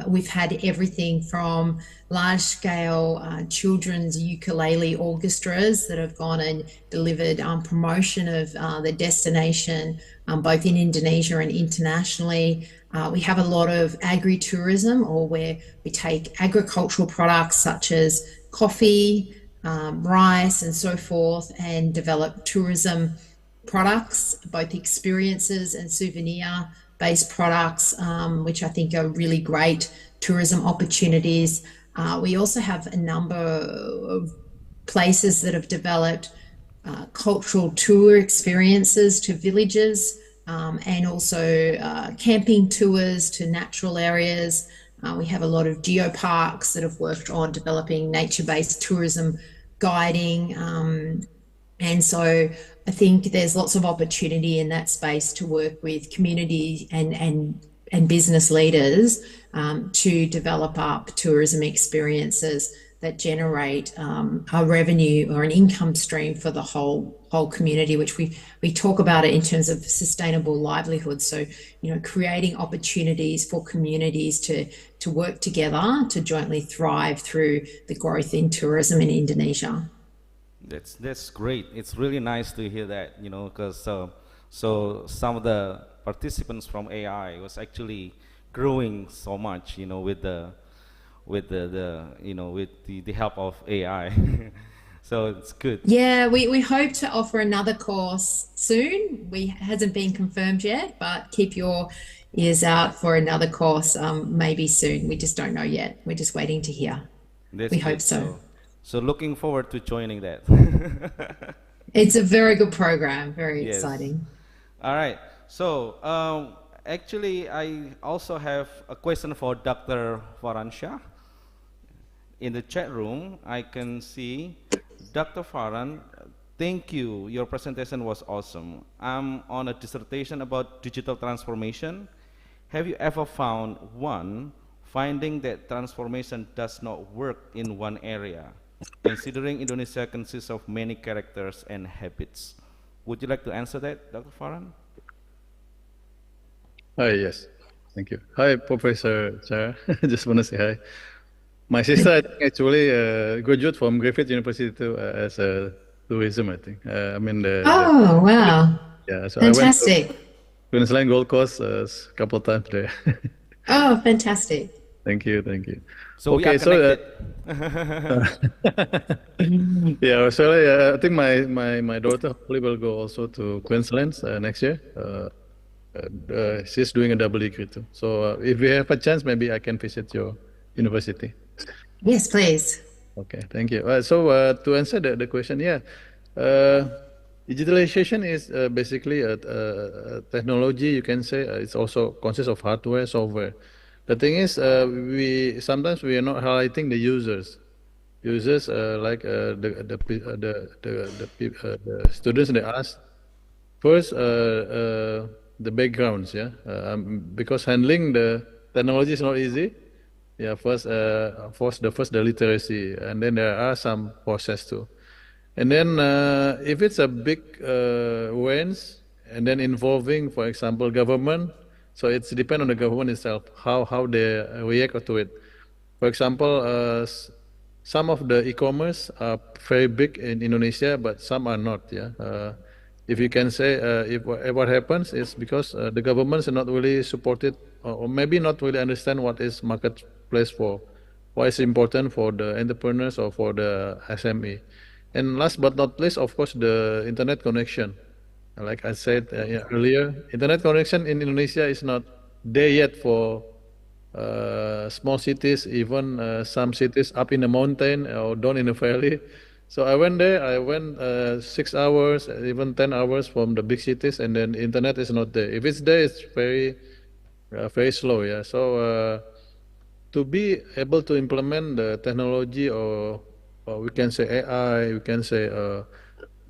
We've had everything from large-scale children's ukulele orchestras that have gone and delivered promotion of the destination, both in Indonesia and internationally. We have a lot of agri-tourism, or where we take agricultural products such as coffee, rice and so forth, and develop tourism products, both experiences and souvenir-based products, which I think are really great tourism opportunities. We also have a number of places that have developed cultural tour experiences to villages, and also camping tours to natural areas. We have a lot of geoparks that have worked on developing nature-based tourism guiding. And so I think there's lots of opportunity in that space to work with community and business leaders to develop up tourism experiences that generate a revenue or an income stream for the whole community, which we talk about it in terms of sustainable livelihood. So, creating opportunities for communities to work together to jointly thrive through the growth in tourism in Indonesia. That's great. It's really nice to hear that, because so some of the participants from AI was actually growing so much, with the help of AI. So it's good. Yeah, we hope to offer another course soon. Hasn't been confirmed yet, but keep your ears out for another course maybe soon. We just don't know yet. We're just waiting to hear. We hope so. So looking forward to joining that. It's a very good program, very exciting. All right. So actually, I also have a question for Dr. Faransha. In the chat room, I can see Dr. Farhan, thank you. Your presentation was awesome. I'm on a dissertation about digital transformation. Have you ever found finding that transformation does not work in one area, considering Indonesia consists of many characters and habits? Would you like to answer that, Dr. Farhan? Hi, yes. Thank you. Hi, Professor Chara. Just want to say hi. My sister, I think, actually graduated from Griffith University as a tourism, I think. Wow. Yeah, so Fantastic. I went to Queensland Gold Coast a couple of times there. Oh, fantastic. Thank you. So okay, we are connected. Yeah, so I think my daughter hopefully will go also to Queensland next year. She's doing a double degree too. So if we have a chance, maybe I can visit your university. Yes, please. Okay, thank you. So to answer the question, digitalization is basically a technology. You can say it's also consists of hardware, software. The thing is, we sometimes are not highlighting the users. Like the students, they ask first the backgrounds, because handling the technology is not easy. Yeah, first the literacy, and then there are some process too. And then if it's a big range, and then involving, for example, government, so it's depend on the government itself, how they react to it. For example, some of the e-commerce are very big in Indonesia, but some are not. if you can say, if what happens is because the governments are not really supported, or maybe not really understand what is marketplace for, why it's important for the entrepreneurs or for the SME. And last but not least, of course, the internet connection. Like I said earlier, internet connection in Indonesia is not there yet for small cities, even some cities up in the mountain or down in the valley. So I went there. I went 6 hours, even 10 hours from the big cities, and then internet is not there. If it's there, it's very slow. Yeah. So to be able to implement the technology, or we can say AI, we can say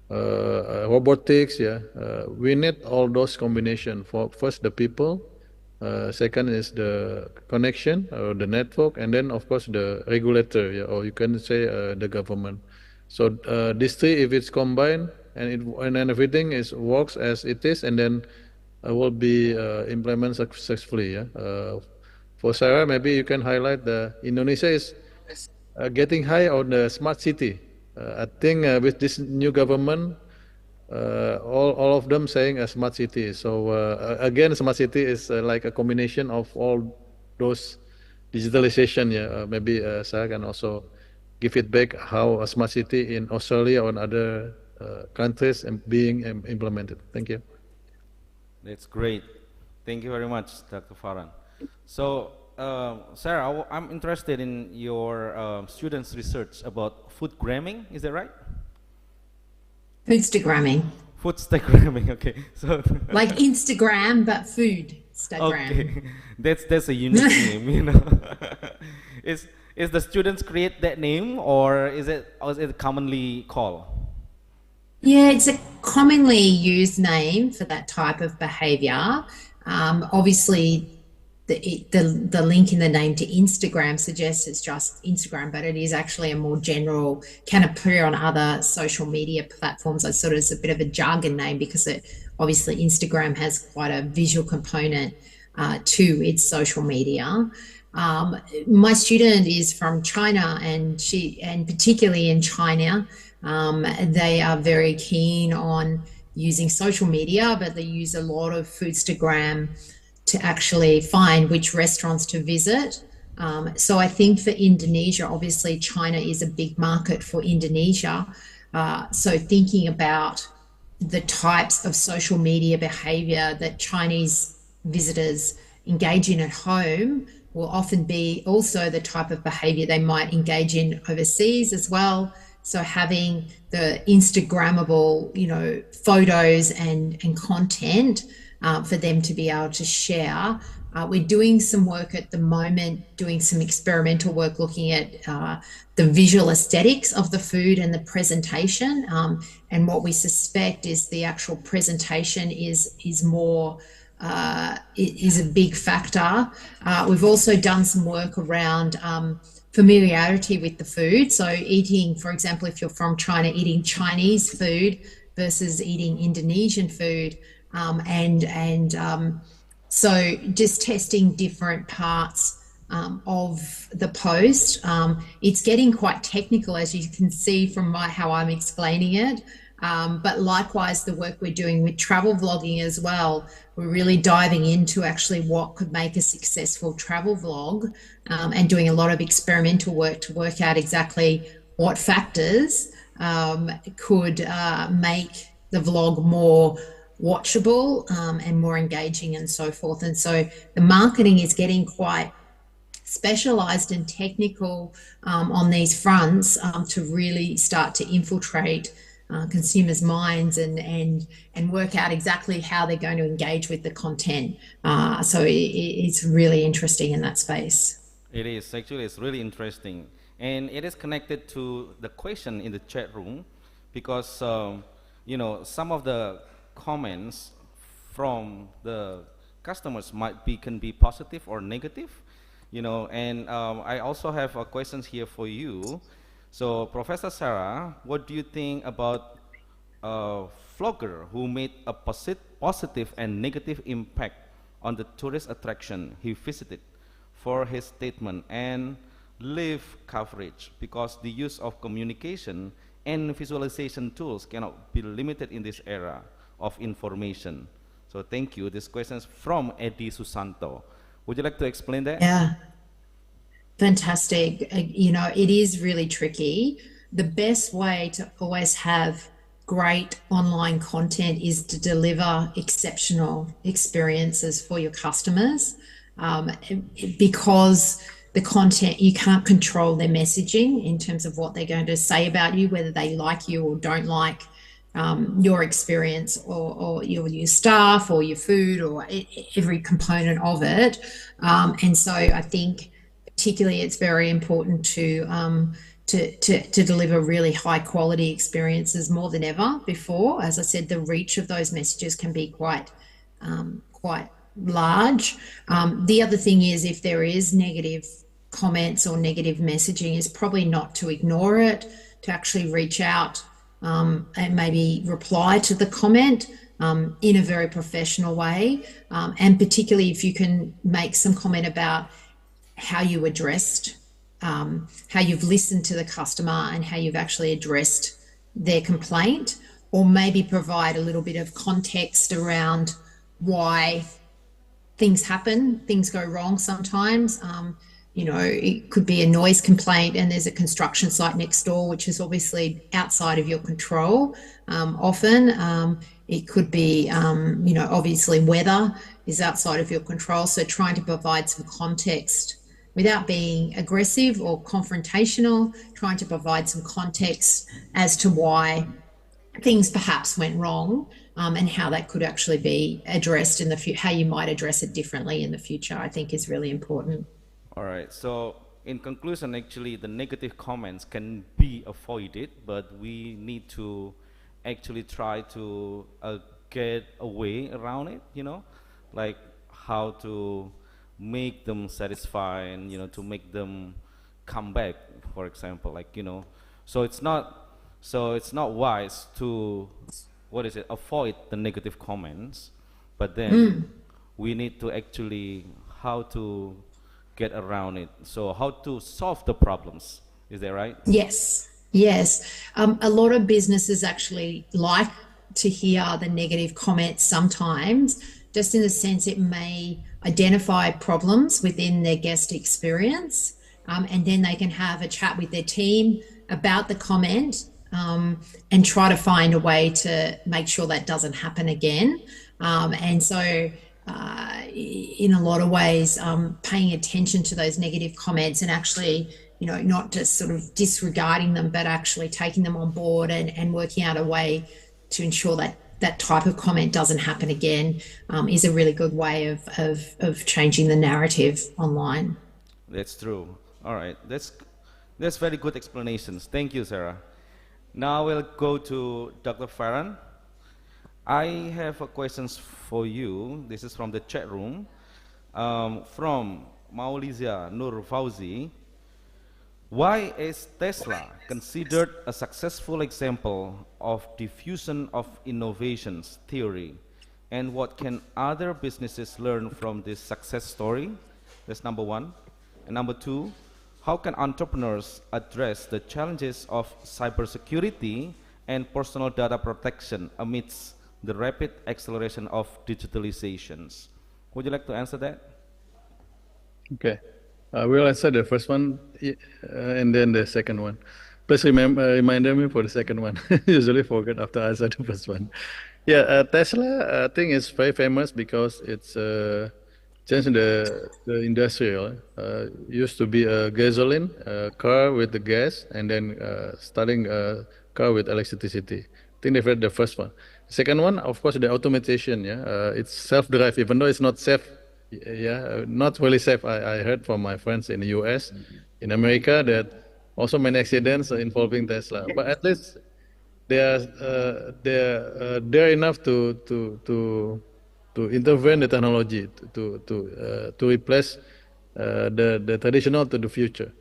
robotics. Yeah. We need all those combination. For first the people. Second is the connection or the network, and then of course the regulator, yeah, or you can say the government. So these three, if it's combined and then everything is works as it is, and then will be implemented successfully. Yeah. For Sarah, maybe you can highlight the Indonesia is getting high on the smart city. I think with this new government. All of them saying a smart city. So again, smart city is like a combination of all those digitalization. Yeah, maybe Sarah can also give feedback how a smart city in Australia or in other countries being implemented. Thank you. That's great. Thank you very much, Dr. Farhan. So, Sarah, I'm interested in your students' research about food gramming. Is that right? Foodstagramming. Foodstagramming. Okay. So like Instagram, but foodstagram. Okay, that's a unique name, you know. Is the students create that name, or is it commonly called? Yeah, it's a commonly used name for that type of behavior. Obviously, the link in the name to Instagram suggests it's just Instagram, but it is actually a more general, can appear on other social media platforms. I sort of, it's a bit of a jargon name because obviously Instagram has quite a visual component to its social media. My student is from China, and particularly in China, they are very keen on using social media, but they use a lot of Foodstagram to actually find which restaurants to visit. So I think for Indonesia, obviously China is a big market for Indonesia. So thinking about the types of social media behavior that Chinese visitors engage in at home will often be also the type of behavior they might engage in overseas as well. So having the Instagrammable, photos and content for them to be able to share. We're doing some work at the moment, doing some experimental work looking at the visual aesthetics of the food and the presentation. And what we suspect is the actual presentation is more, is a big factor. We've also done some work around familiarity with the food. So eating, for example, if you're from China, eating Chinese food versus eating Indonesian food. So just testing different parts of the post. It's getting quite technical, as you can see from how I'm explaining it. But likewise, the work we're doing with travel vlogging as well, we're really diving into actually what could make a successful travel vlog, and doing a lot of experimental work to work out exactly what factors could make the vlog more watchable and more engaging and so forth. And so the marketing is getting quite specialized and technical on these fronts to really start to infiltrate consumers' minds and work out exactly how they're going to engage with the content. So it's really interesting in that space. It is, actually, it's really interesting. And it is connected to the question in the chat room because, some of the comments from the customers can be positive or negative, and I also have questions here for you. So Professor Sarah, what do you think about a vlogger who made a positive and negative impact on the tourist attraction he visited for his statement and live coverage, because the use of communication and visualization tools cannot be limited in this era? of information. So thank you. This question is from Eddie Susanto. Would you like to explain that? Yeah. Fantastic. You know, it is really tricky. The best way to always have great online content is to deliver exceptional experiences for your customers, because the content, you can't control their messaging in terms of what they're going to say about you, whether they like you or don't like your experience, or your staff or your food, or every component of it. And so I think particularly it's very important to deliver really high quality experiences more than ever before. As I said, the reach of those messages can be quite large. The other thing is, if there is negative comments or negative messaging, is probably not to ignore it, to actually reach out and maybe reply to the comment in a very professional way, and particularly if you can make some comment about how you addressed, how you've listened to the customer and how you've actually addressed their complaint, or maybe provide a little bit of context around why things happen, things go wrong sometimes. You know, it could be a noise complaint and there's a construction site next door, which is obviously outside of your control. Often it could be, you know, obviously weather is outside of your control. So trying to provide some context without being aggressive or confrontational, trying to provide some context as to why things perhaps went wrong, and how that could actually be addressed in the future, how you might address it differently in the future, I think is really important. All right, so in conclusion, actually, the negative comments can be avoided, but we need to actually try to get a way around it, you know, like how to make them satisfy and, you know, to make them come back, for example, like, you know, so it's not wise to, avoid the negative comments, but then we need to actually how to get around it. So how to solve the problems, is that right? Yes. A lot of businesses actually like to hear the negative comments sometimes, just in the sense it may identify problems within their guest experience, and then they can have a chat with their team about the comment, and try to find a way to make sure that doesn't happen again. And so in a lot of ways, paying attention to those negative comments and actually, you know, not just sort of disregarding them, but actually taking them on board and working out a way to ensure that that type of comment doesn't happen again, is a really good way of changing the narrative online. That's true. All right, that's very good explanations. Thank you, Sarah. Now we'll go to Dr. Farhan. I have a questions for you. This is from the chat room, from Maulizia Nur Fauzi. Why is Tesla considered a successful example of diffusion of innovations theory? And what can other businesses learn from this success story? That's number one. And number two, how can entrepreneurs address the challenges of cybersecurity and personal data protection amidst the rapid acceleration of digitalizations? Would you like to answer that? Okay. We'll answer the first one and then the second one. Please remind me for the second one. Usually forget after I answer the first one. Yeah, Tesla, I think is very famous because it's changed the industrial. Used to be a gasoline car with the gas, and then starting a car with electricity. I think they've read the first one. Second one, of course, the automation. Yeah, it's self-drive, even though it's not safe. Yeah, not really safe. I heard from my friends in the US, in America, that also many accidents involving Tesla. But at least they're enough to intervene the technology to replace the traditional to the future.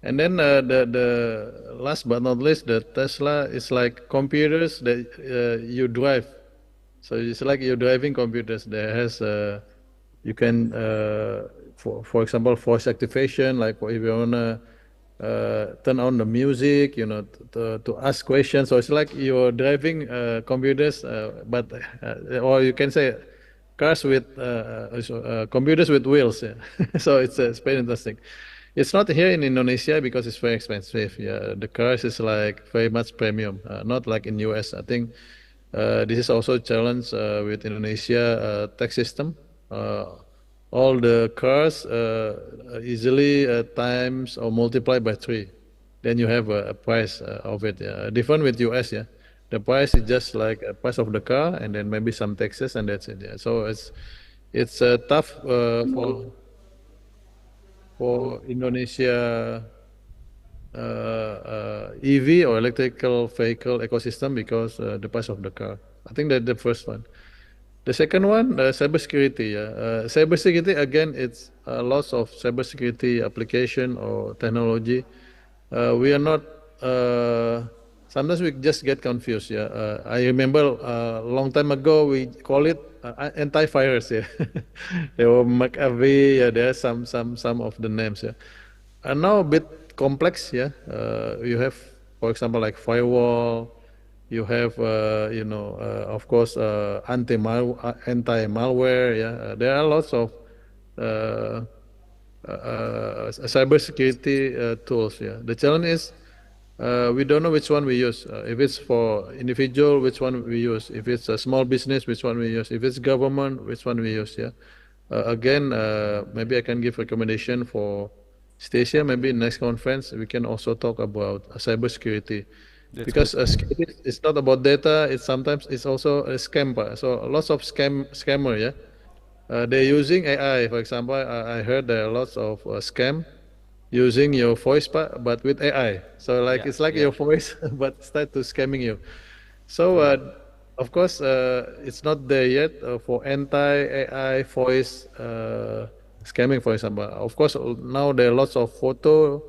And then the last but not least, the Tesla is like computers that you drive. So it's like you're driving computers. There has you can, for example, voice activation, like if you wanna turn on the music, to ask questions. So it's like you're driving computers, or you can say cars with computers with wheels. Yeah. So it's very interesting. It's not here in Indonesia because it's very expensive. Yeah, the cars is like very much premium, not like in US. I think this is also a challenge with Indonesia tax system. All the cars easily times or multiply by 3. Then you have a price of it. Different with US. Yeah, the price is just like a price of the car and then maybe some taxes and that's it. Yeah, so it's tough for Indonesia EV or electrical vehicle ecosystem because the price of the car. I think that's the first one. The second one, cybersecurity. Cybersecurity, again, it's lots of cybersecurity application or technology. We are not. Sometimes we just get confused. Yeah, I remember a long time ago we call it antivirus. Yeah, there were McAfee. Yeah, there are some of the names. Yeah, and now a bit complex. Yeah, you have, for example, like firewall. You have, of course, anti-malware. Yeah, there are lots of cybersecurity tools. Yeah, the challenge is we don't know which one we use. If it's for individual, which one we use. If it's a small business, which one we use. If it's government, which one we use. Yeah. Again, maybe I can give recommendation for Stacia. Maybe next conference we can also talk about cybersecurity. Because security it's not about data. It's sometimes it's also a scam. So lots of scammer. Yeah, they're using AI. For example, I heard there are lots of scam using your voice, but with AI. So like it's like your voice, but start to scamming you. So of course it's not there yet for anti-AI voice scamming, for example. Of course now there are lots of photo.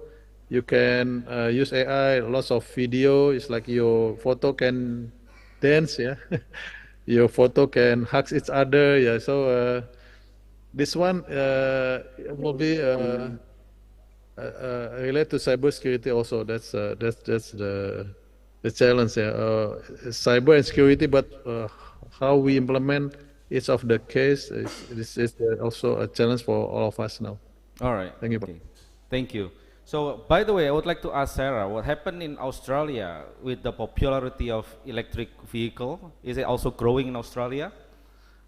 You can use AI, lots of video. It's like your photo can dance, yeah. Your photo can hug each other, yeah. So this one will be related to cybersecurity also. That's the challenge, yeah. Cyber and security, but how we implement each of the case is also a challenge for all of us now. All right. Thank you. Okay. Thank you. So, by the way, I would like to ask Sarah, what happened in Australia with the popularity of electric vehicle? Is it also growing in Australia?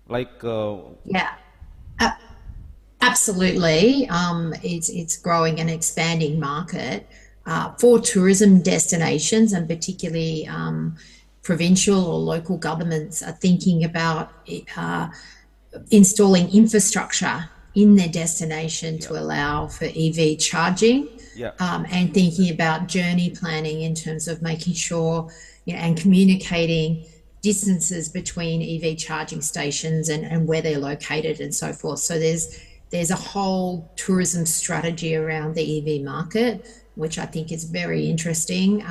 Like, yeah, absolutely. It's growing and expanding market for tourism destinations, and particularly provincial or local governments are thinking about installing infrastructure in their destination to allow for EV charging. And thinking about journey planning in terms of making sure, and communicating distances between EV charging stations and where they're located and so forth. So there's a whole tourism strategy around the EV market, which I think is very interesting.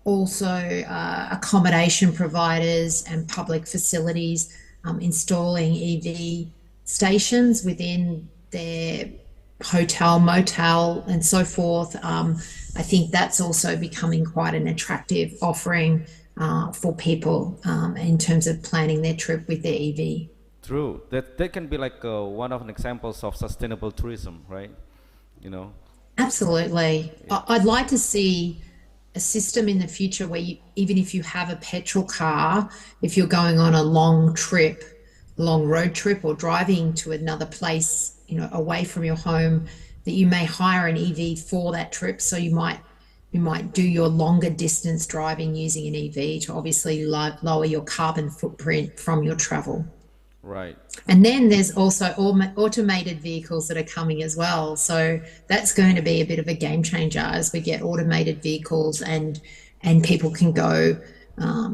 Also, accommodation providers and public facilities installing EV stations within their hotel, motel, and so forth. I think that's also becoming quite an attractive offering for people in terms of planning their trip with their EV. True. That can be like one of the examples of sustainable tourism, right? Absolutely. I'd like to see a system in the future where even if you have a petrol car, if you're going on a long road trip or driving to another place, away from your home, that you may hire an EV for that trip. So you might do your longer distance driving using an EV to obviously lower your carbon footprint from your travel. Right. And then there's also automated vehicles that are coming as well. So that's going to be a bit of a game changer as we get automated vehicles and people can go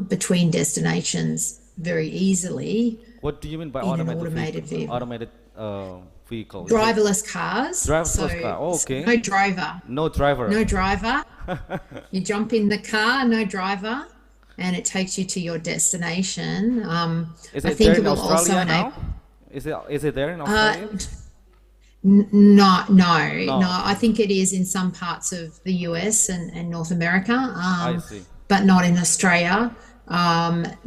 between destinations very easily. What do you mean by automated vehicle? Automated vehicle. Driverless cars. Driverless car. Oh, okay. No driver. No driver. No driver. You jump in the car, no driver, and it takes you to your destination. Is it there in Australia now? Is it there in Australia? No. I think it is in some parts of the US and North America, I see. but not in Australia. It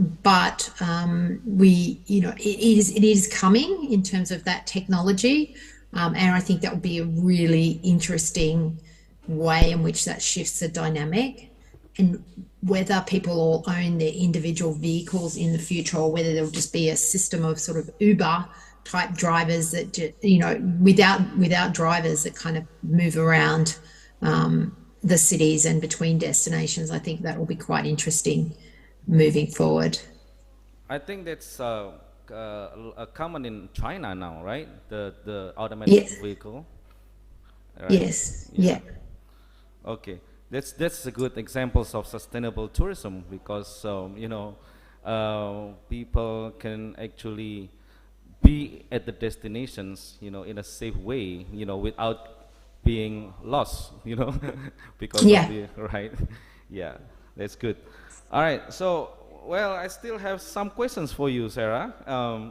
is coming in terms of that technology, and I think that would be a really interesting way in which that shifts the dynamic, and whether people all own their individual vehicles in the future, or whether there'll just be a system of sort of Uber type drivers that without drivers that kind of move around the cities and between destinations. I think that will be quite interesting moving forward. I think that's common in China now, right? The automatic vehicle. Right? Yes. Yeah. Okay, that's a good examples of sustainable tourism, because people can actually be at the destinations, in a safe way, without being lost, because of the right. Yeah, that's good. All right, so well, I still have some questions for you, Sarah.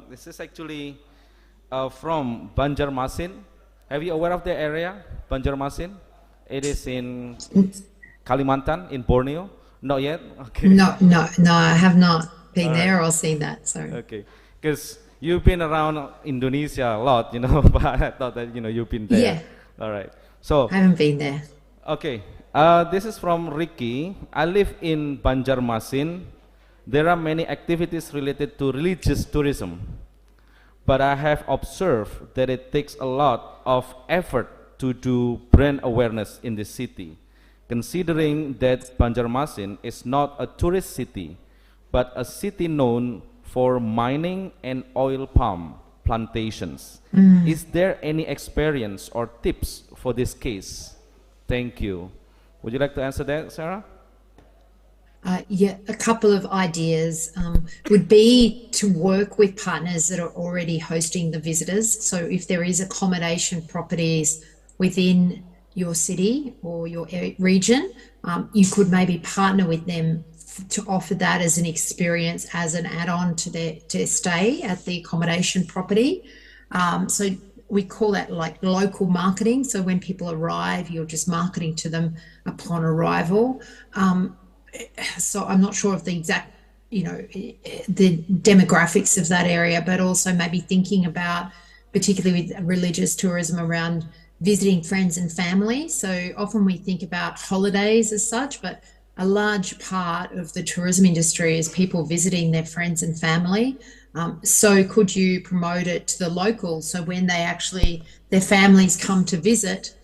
This is actually from Banjarmasin. Have you aware of the area, Banjarmasin? It is in Kalimantan, in Borneo. Not yet. Okay. No. I have not been there or seen that. Sorry. Okay, because you've been around Indonesia a lot, but I thought that you've been there. Yeah. All right. So I haven't been there. Okay. This is from Ricky. I live in Banjarmasin. There are many activities related to religious tourism, but I have observed that it takes a lot of effort to do brand awareness in the city, considering that Banjarmasin is not a tourist city, but a city known for mining and oil palm plantations. Is there any experience or tips for this case? Thank you. Would you like to answer that, Sarah? A couple of ideas would be to work with partners that are already hosting the visitors. So if there is accommodation properties within your city or your region, you could maybe partner with them to offer that as an experience, as an add-on to their stay at the accommodation property. So we call that like local marketing. So when people arrive, you're just marketing to them upon arrival. So I'm not sure of the exact, the demographics of that area, but also maybe thinking about, particularly with religious tourism, around visiting friends and family. So often we think about holidays as such, but a large part of the tourism industry is people visiting their friends and family. So could you promote it to the locals? So when their families come to visit,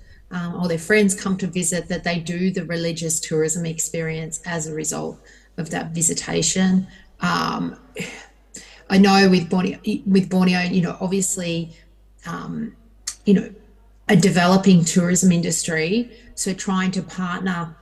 or their friends come to visit, that they do the religious tourism experience as a result of that visitation. I know with Borneo, obviously, a developing tourism industry, so trying to partner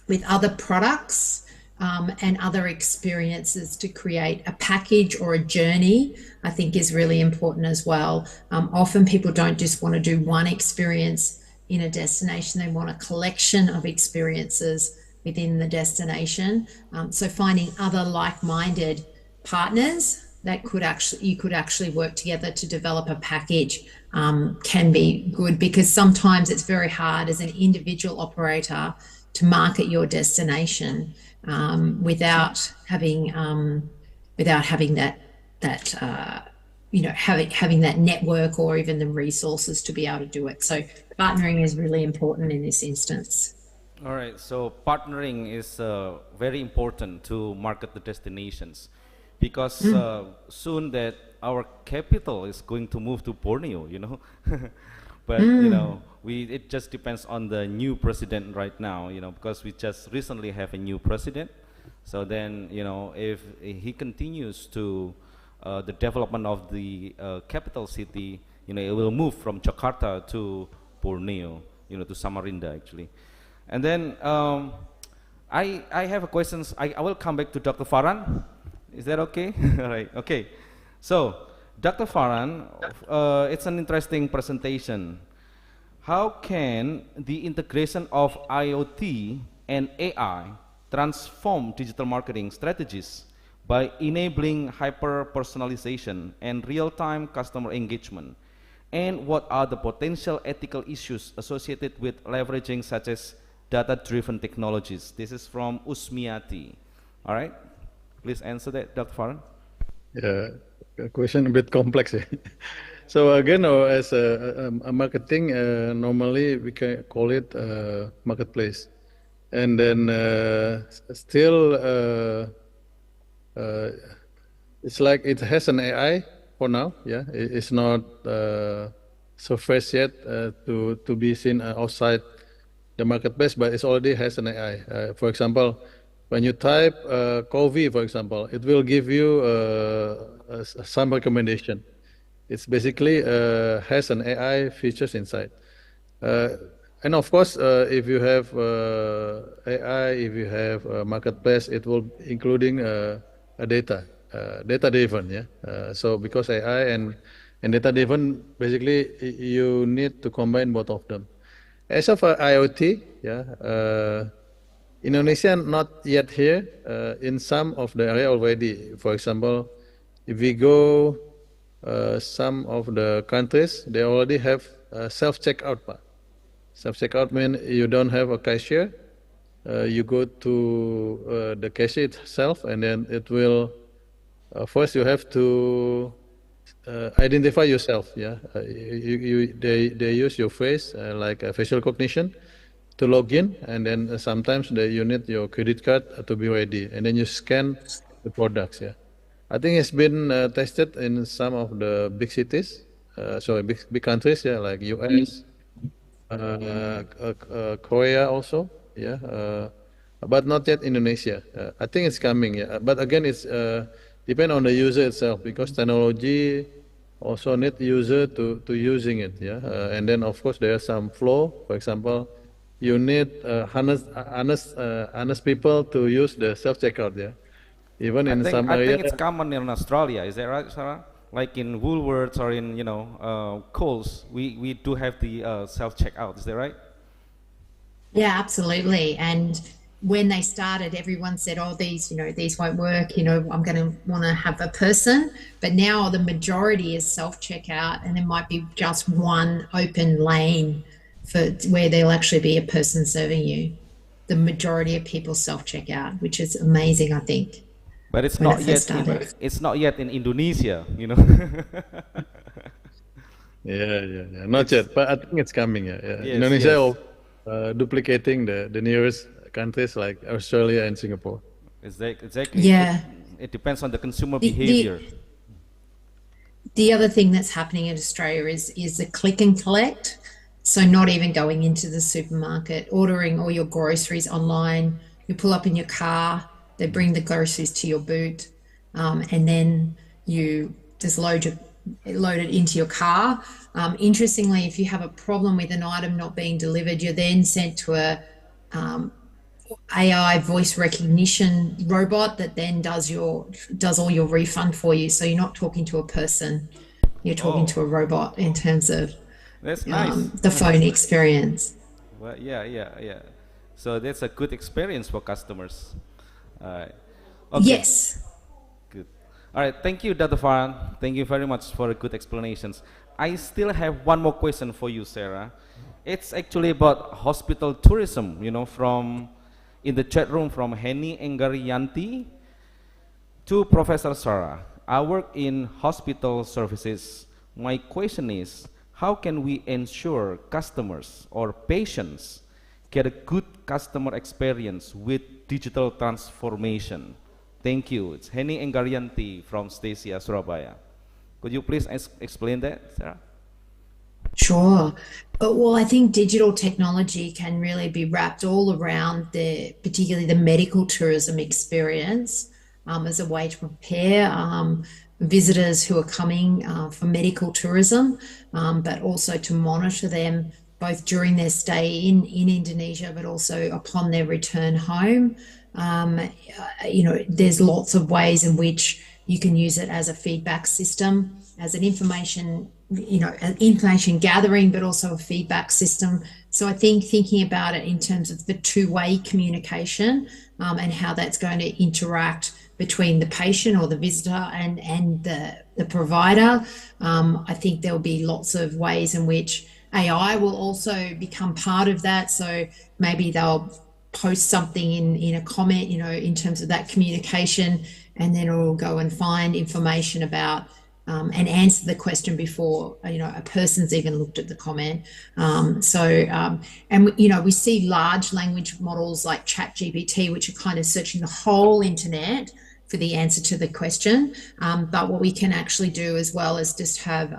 with other products and other experiences to create a package or a journey, I think is really important as well. Often people don't just want to do one experience in a destination, they want a collection of experiences within the destination. So finding other like-minded partners that you could actually work together to develop a package can be good, because sometimes it's very hard as an individual operator to market your destination without having having that network or even the resources to be able to do it. So partnering is really important in this instance. All right, so partnering is very important to market the destinations, because soon that our capital is going to move to Borneo, but it just depends on the new president right now, because we just recently have a new president. So then, if he continues to the development of the capital city, it will move from Jakarta to Borneo, to Samarinda actually. And then I have a questions. I will come back to Dr. Farhan. Is that okay? All right. Okay. So Dr. Farhan, it's an interesting presentation. How can the integration of IoT and AI transform digital marketing strategies by enabling hyper-personalization and real-time customer engagement? And what are the potential ethical issues associated with leveraging such as data-driven technologies? This is from Usmiati. All right, please answer that, Dr. Farhan. Yeah, a question a bit complex. So again, as a marketing, normally we can call it marketplace, and then still it's like it has an AI for now. Yeah, it's not so fresh yet to be seen outside the marketplace, but it already has an AI. For example, when you type COVID, for example, it will give you some recommendation. It's basically has an AI features inside. And of course, if you have AI, if you have a marketplace, it will including a data-driven, yeah. So because AI and data-driven, basically you need to combine both of them. As of IoT, yeah, Indonesia not yet here. In some of the area already. For example, if we go some of the countries, they already have self-checkout. Self-checkout means you don't have a cashier. You go to the cashier itself, and then it will. First, you have to identify yourself. Yeah, they use your face like a facial recognition to log in, and then sometimes you need your credit card to be ready, and then you scan the products. Yeah, I think it's been tested in some of the big cities, big countries, yeah, like US, Korea also, yeah, but not yet Indonesia. I think it's coming, yeah. But again, it's depend on the user itself, because technology also need user to using it, yeah. And then of course there are some flow. For example, you need honest people to use the self-checkout, yeah. Even in some I area, think it's common in Australia. Is that right, Sarah? Like in Woolworths or in Coles, we do have the self-checkout. Is that right? Yeah, absolutely. And when they started, everyone said, "Oh, these won't work. I'm going to want to have a person." But now the majority is self-checkout, and there might be just one open lane for where there'll actually be a person serving you. The majority of people self-checkout, which is amazing, I think. But it's not yet in Indonesia, Yeah, not yet, but I think it's coming. Yeah. Yes, Indonesia duplicating the nearest countries like Australia and Singapore. Exactly. Yeah. It depends on the consumer behavior. The other thing that's happening in Australia is the click and collect. So not even going into the supermarket, ordering all your groceries online. You pull up in your car, they bring the groceries to your boot, and then you just load it into your car. Interestingly, if you have a problem with an item not being delivered, you're then sent to a AI voice recognition robot that then does all your refund for you. So you're not talking to a person, you're talking to a robot in terms of that's nice. The phone experience. Well, yeah. So that's a good experience for customers. Okay. Yes. Good. All right. Thank you, Dr. Farhan. Thank you very much for the good explanations. I still have one more question for you, Sarah. It's actually about hospital tourism. From in the chat room from Henny Engaryanti to Professor Sarah. I work in hospital services. My question is, how can we ensure customers or patients get a good customer experience with digital transformation? Thank you. It's Henny Engaryanti from Stasia, Surabaya. Could you please explain that, Sarah? Sure. Well, I think digital technology can really be wrapped all around particularly the medical tourism experience as a way to prepare visitors who are coming for medical tourism, but also to monitor them both during their stay in Indonesia, but also upon their return home. There's lots of ways in which you can use it as a feedback system, as an information gathering, but also a feedback system. So I think thinking about it in terms of the two-way communication and how that's going to interact between the patient or the visitor and the provider. I think there'll be lots of ways in which AI will also become part of that. So maybe they'll post something in a comment, in terms of that communication, and then it'll go and find information about and answer the question before a person's even looked at the comment. We see large language models like ChatGPT, which are kind of searching the whole internet for the answer to the question. But what we can actually do as well is just have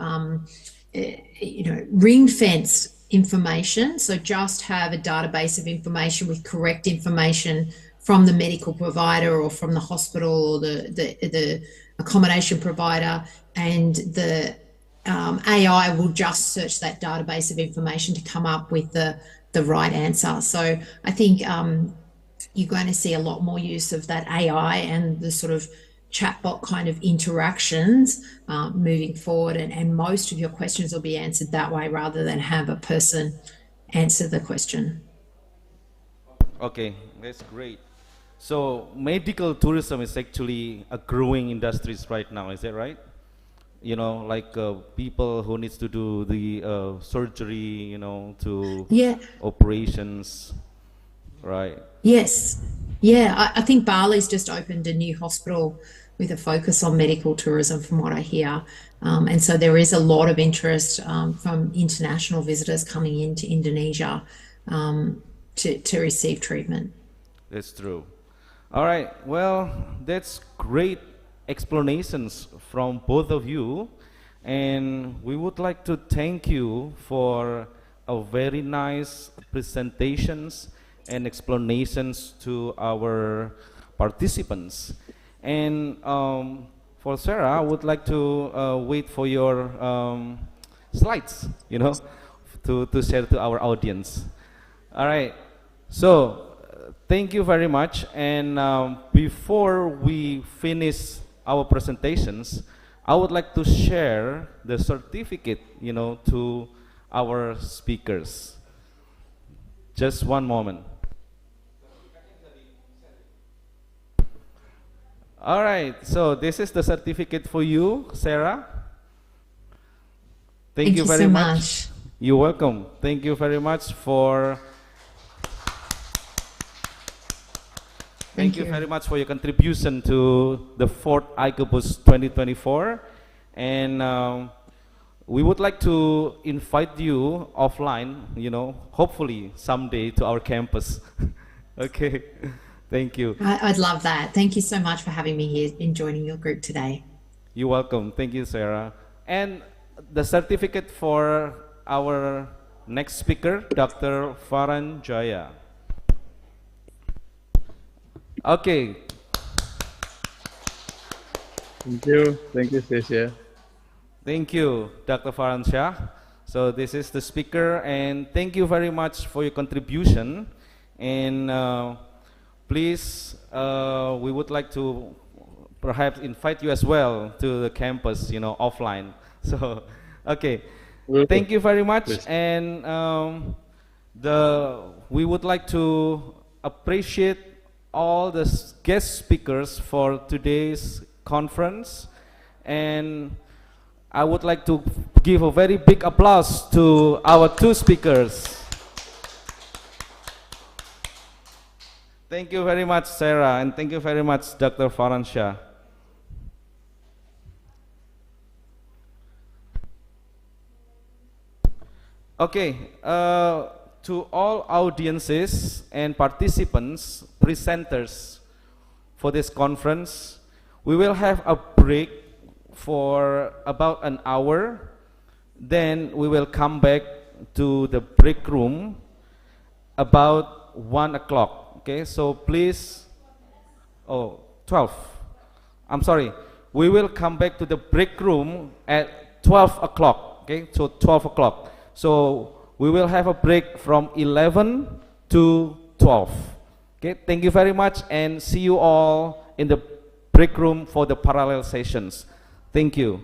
ring fence information. So just have a database of information with correct information from the medical provider or from the hospital or the accommodation provider, and the AI will just search that database of information to come up with the right answer. So I think you're going to see a lot more use of that AI and the sort of chatbot kind of interactions moving forward, and most of your questions will be answered that way rather than have a person answer the question. Okay, that's great. So medical tourism is actually a growing industry right now, is that right? Like people who needs to do the surgery, to operations, right? Yes. Yeah, I think Bali's just opened a new hospital with a focus on medical tourism, from what I hear. And so there is a lot of interest from international visitors coming into Indonesia to receive treatment. That's true. All right, well, that's great explanations from both of you, and we would like to thank you for a very nice presentations and explanations to our participants. And for Sarah, I would like to wait for your slides, to share to our audience. All right, so thank you very much. And before we finish our presentations, I would like to share the certificate, to our speakers. Just one moment. All right, so this is the certificate for you, Sarah. Thank you very so much. You're welcome. Thank you very much for Thank you very much for your contribution to the 4th ICOBUS 2024. And we would like to invite you offline, hopefully someday to our campus. Okay, thank you. I'd love that. Thank you so much for having me here and joining your group today. You're welcome. Thank you, Sarah. And the certificate for our next speaker, Dr. Farhan Jaya. Okay. Thank you. Thank you, Stacia. Thank you, Dr. Farhan Shah. So this is the speaker, and thank you very much for your contribution. And please, we would like to perhaps invite you as well to the campus, offline. So, okay. Thank you very much. Please. And we would like to appreciate all the guest speakers for today's conference, and I would like to give a very big applause to our two speakers. Thank you very much, Sarah, and thank you very much, Dr. Farhan Shah. Okay, to all audiences and participants, presenters for this conference, we will have a break for about an hour. Then we will come back to the break room about 1 o'clock. Okay, so please, 12. I'm sorry, we will come back to the break room at 12 o'clock. Okay, so 12 o'clock. So we will have a break from 11 to 12. Okay, thank you very much, and see you all in the break room for the parallel sessions. Thank you.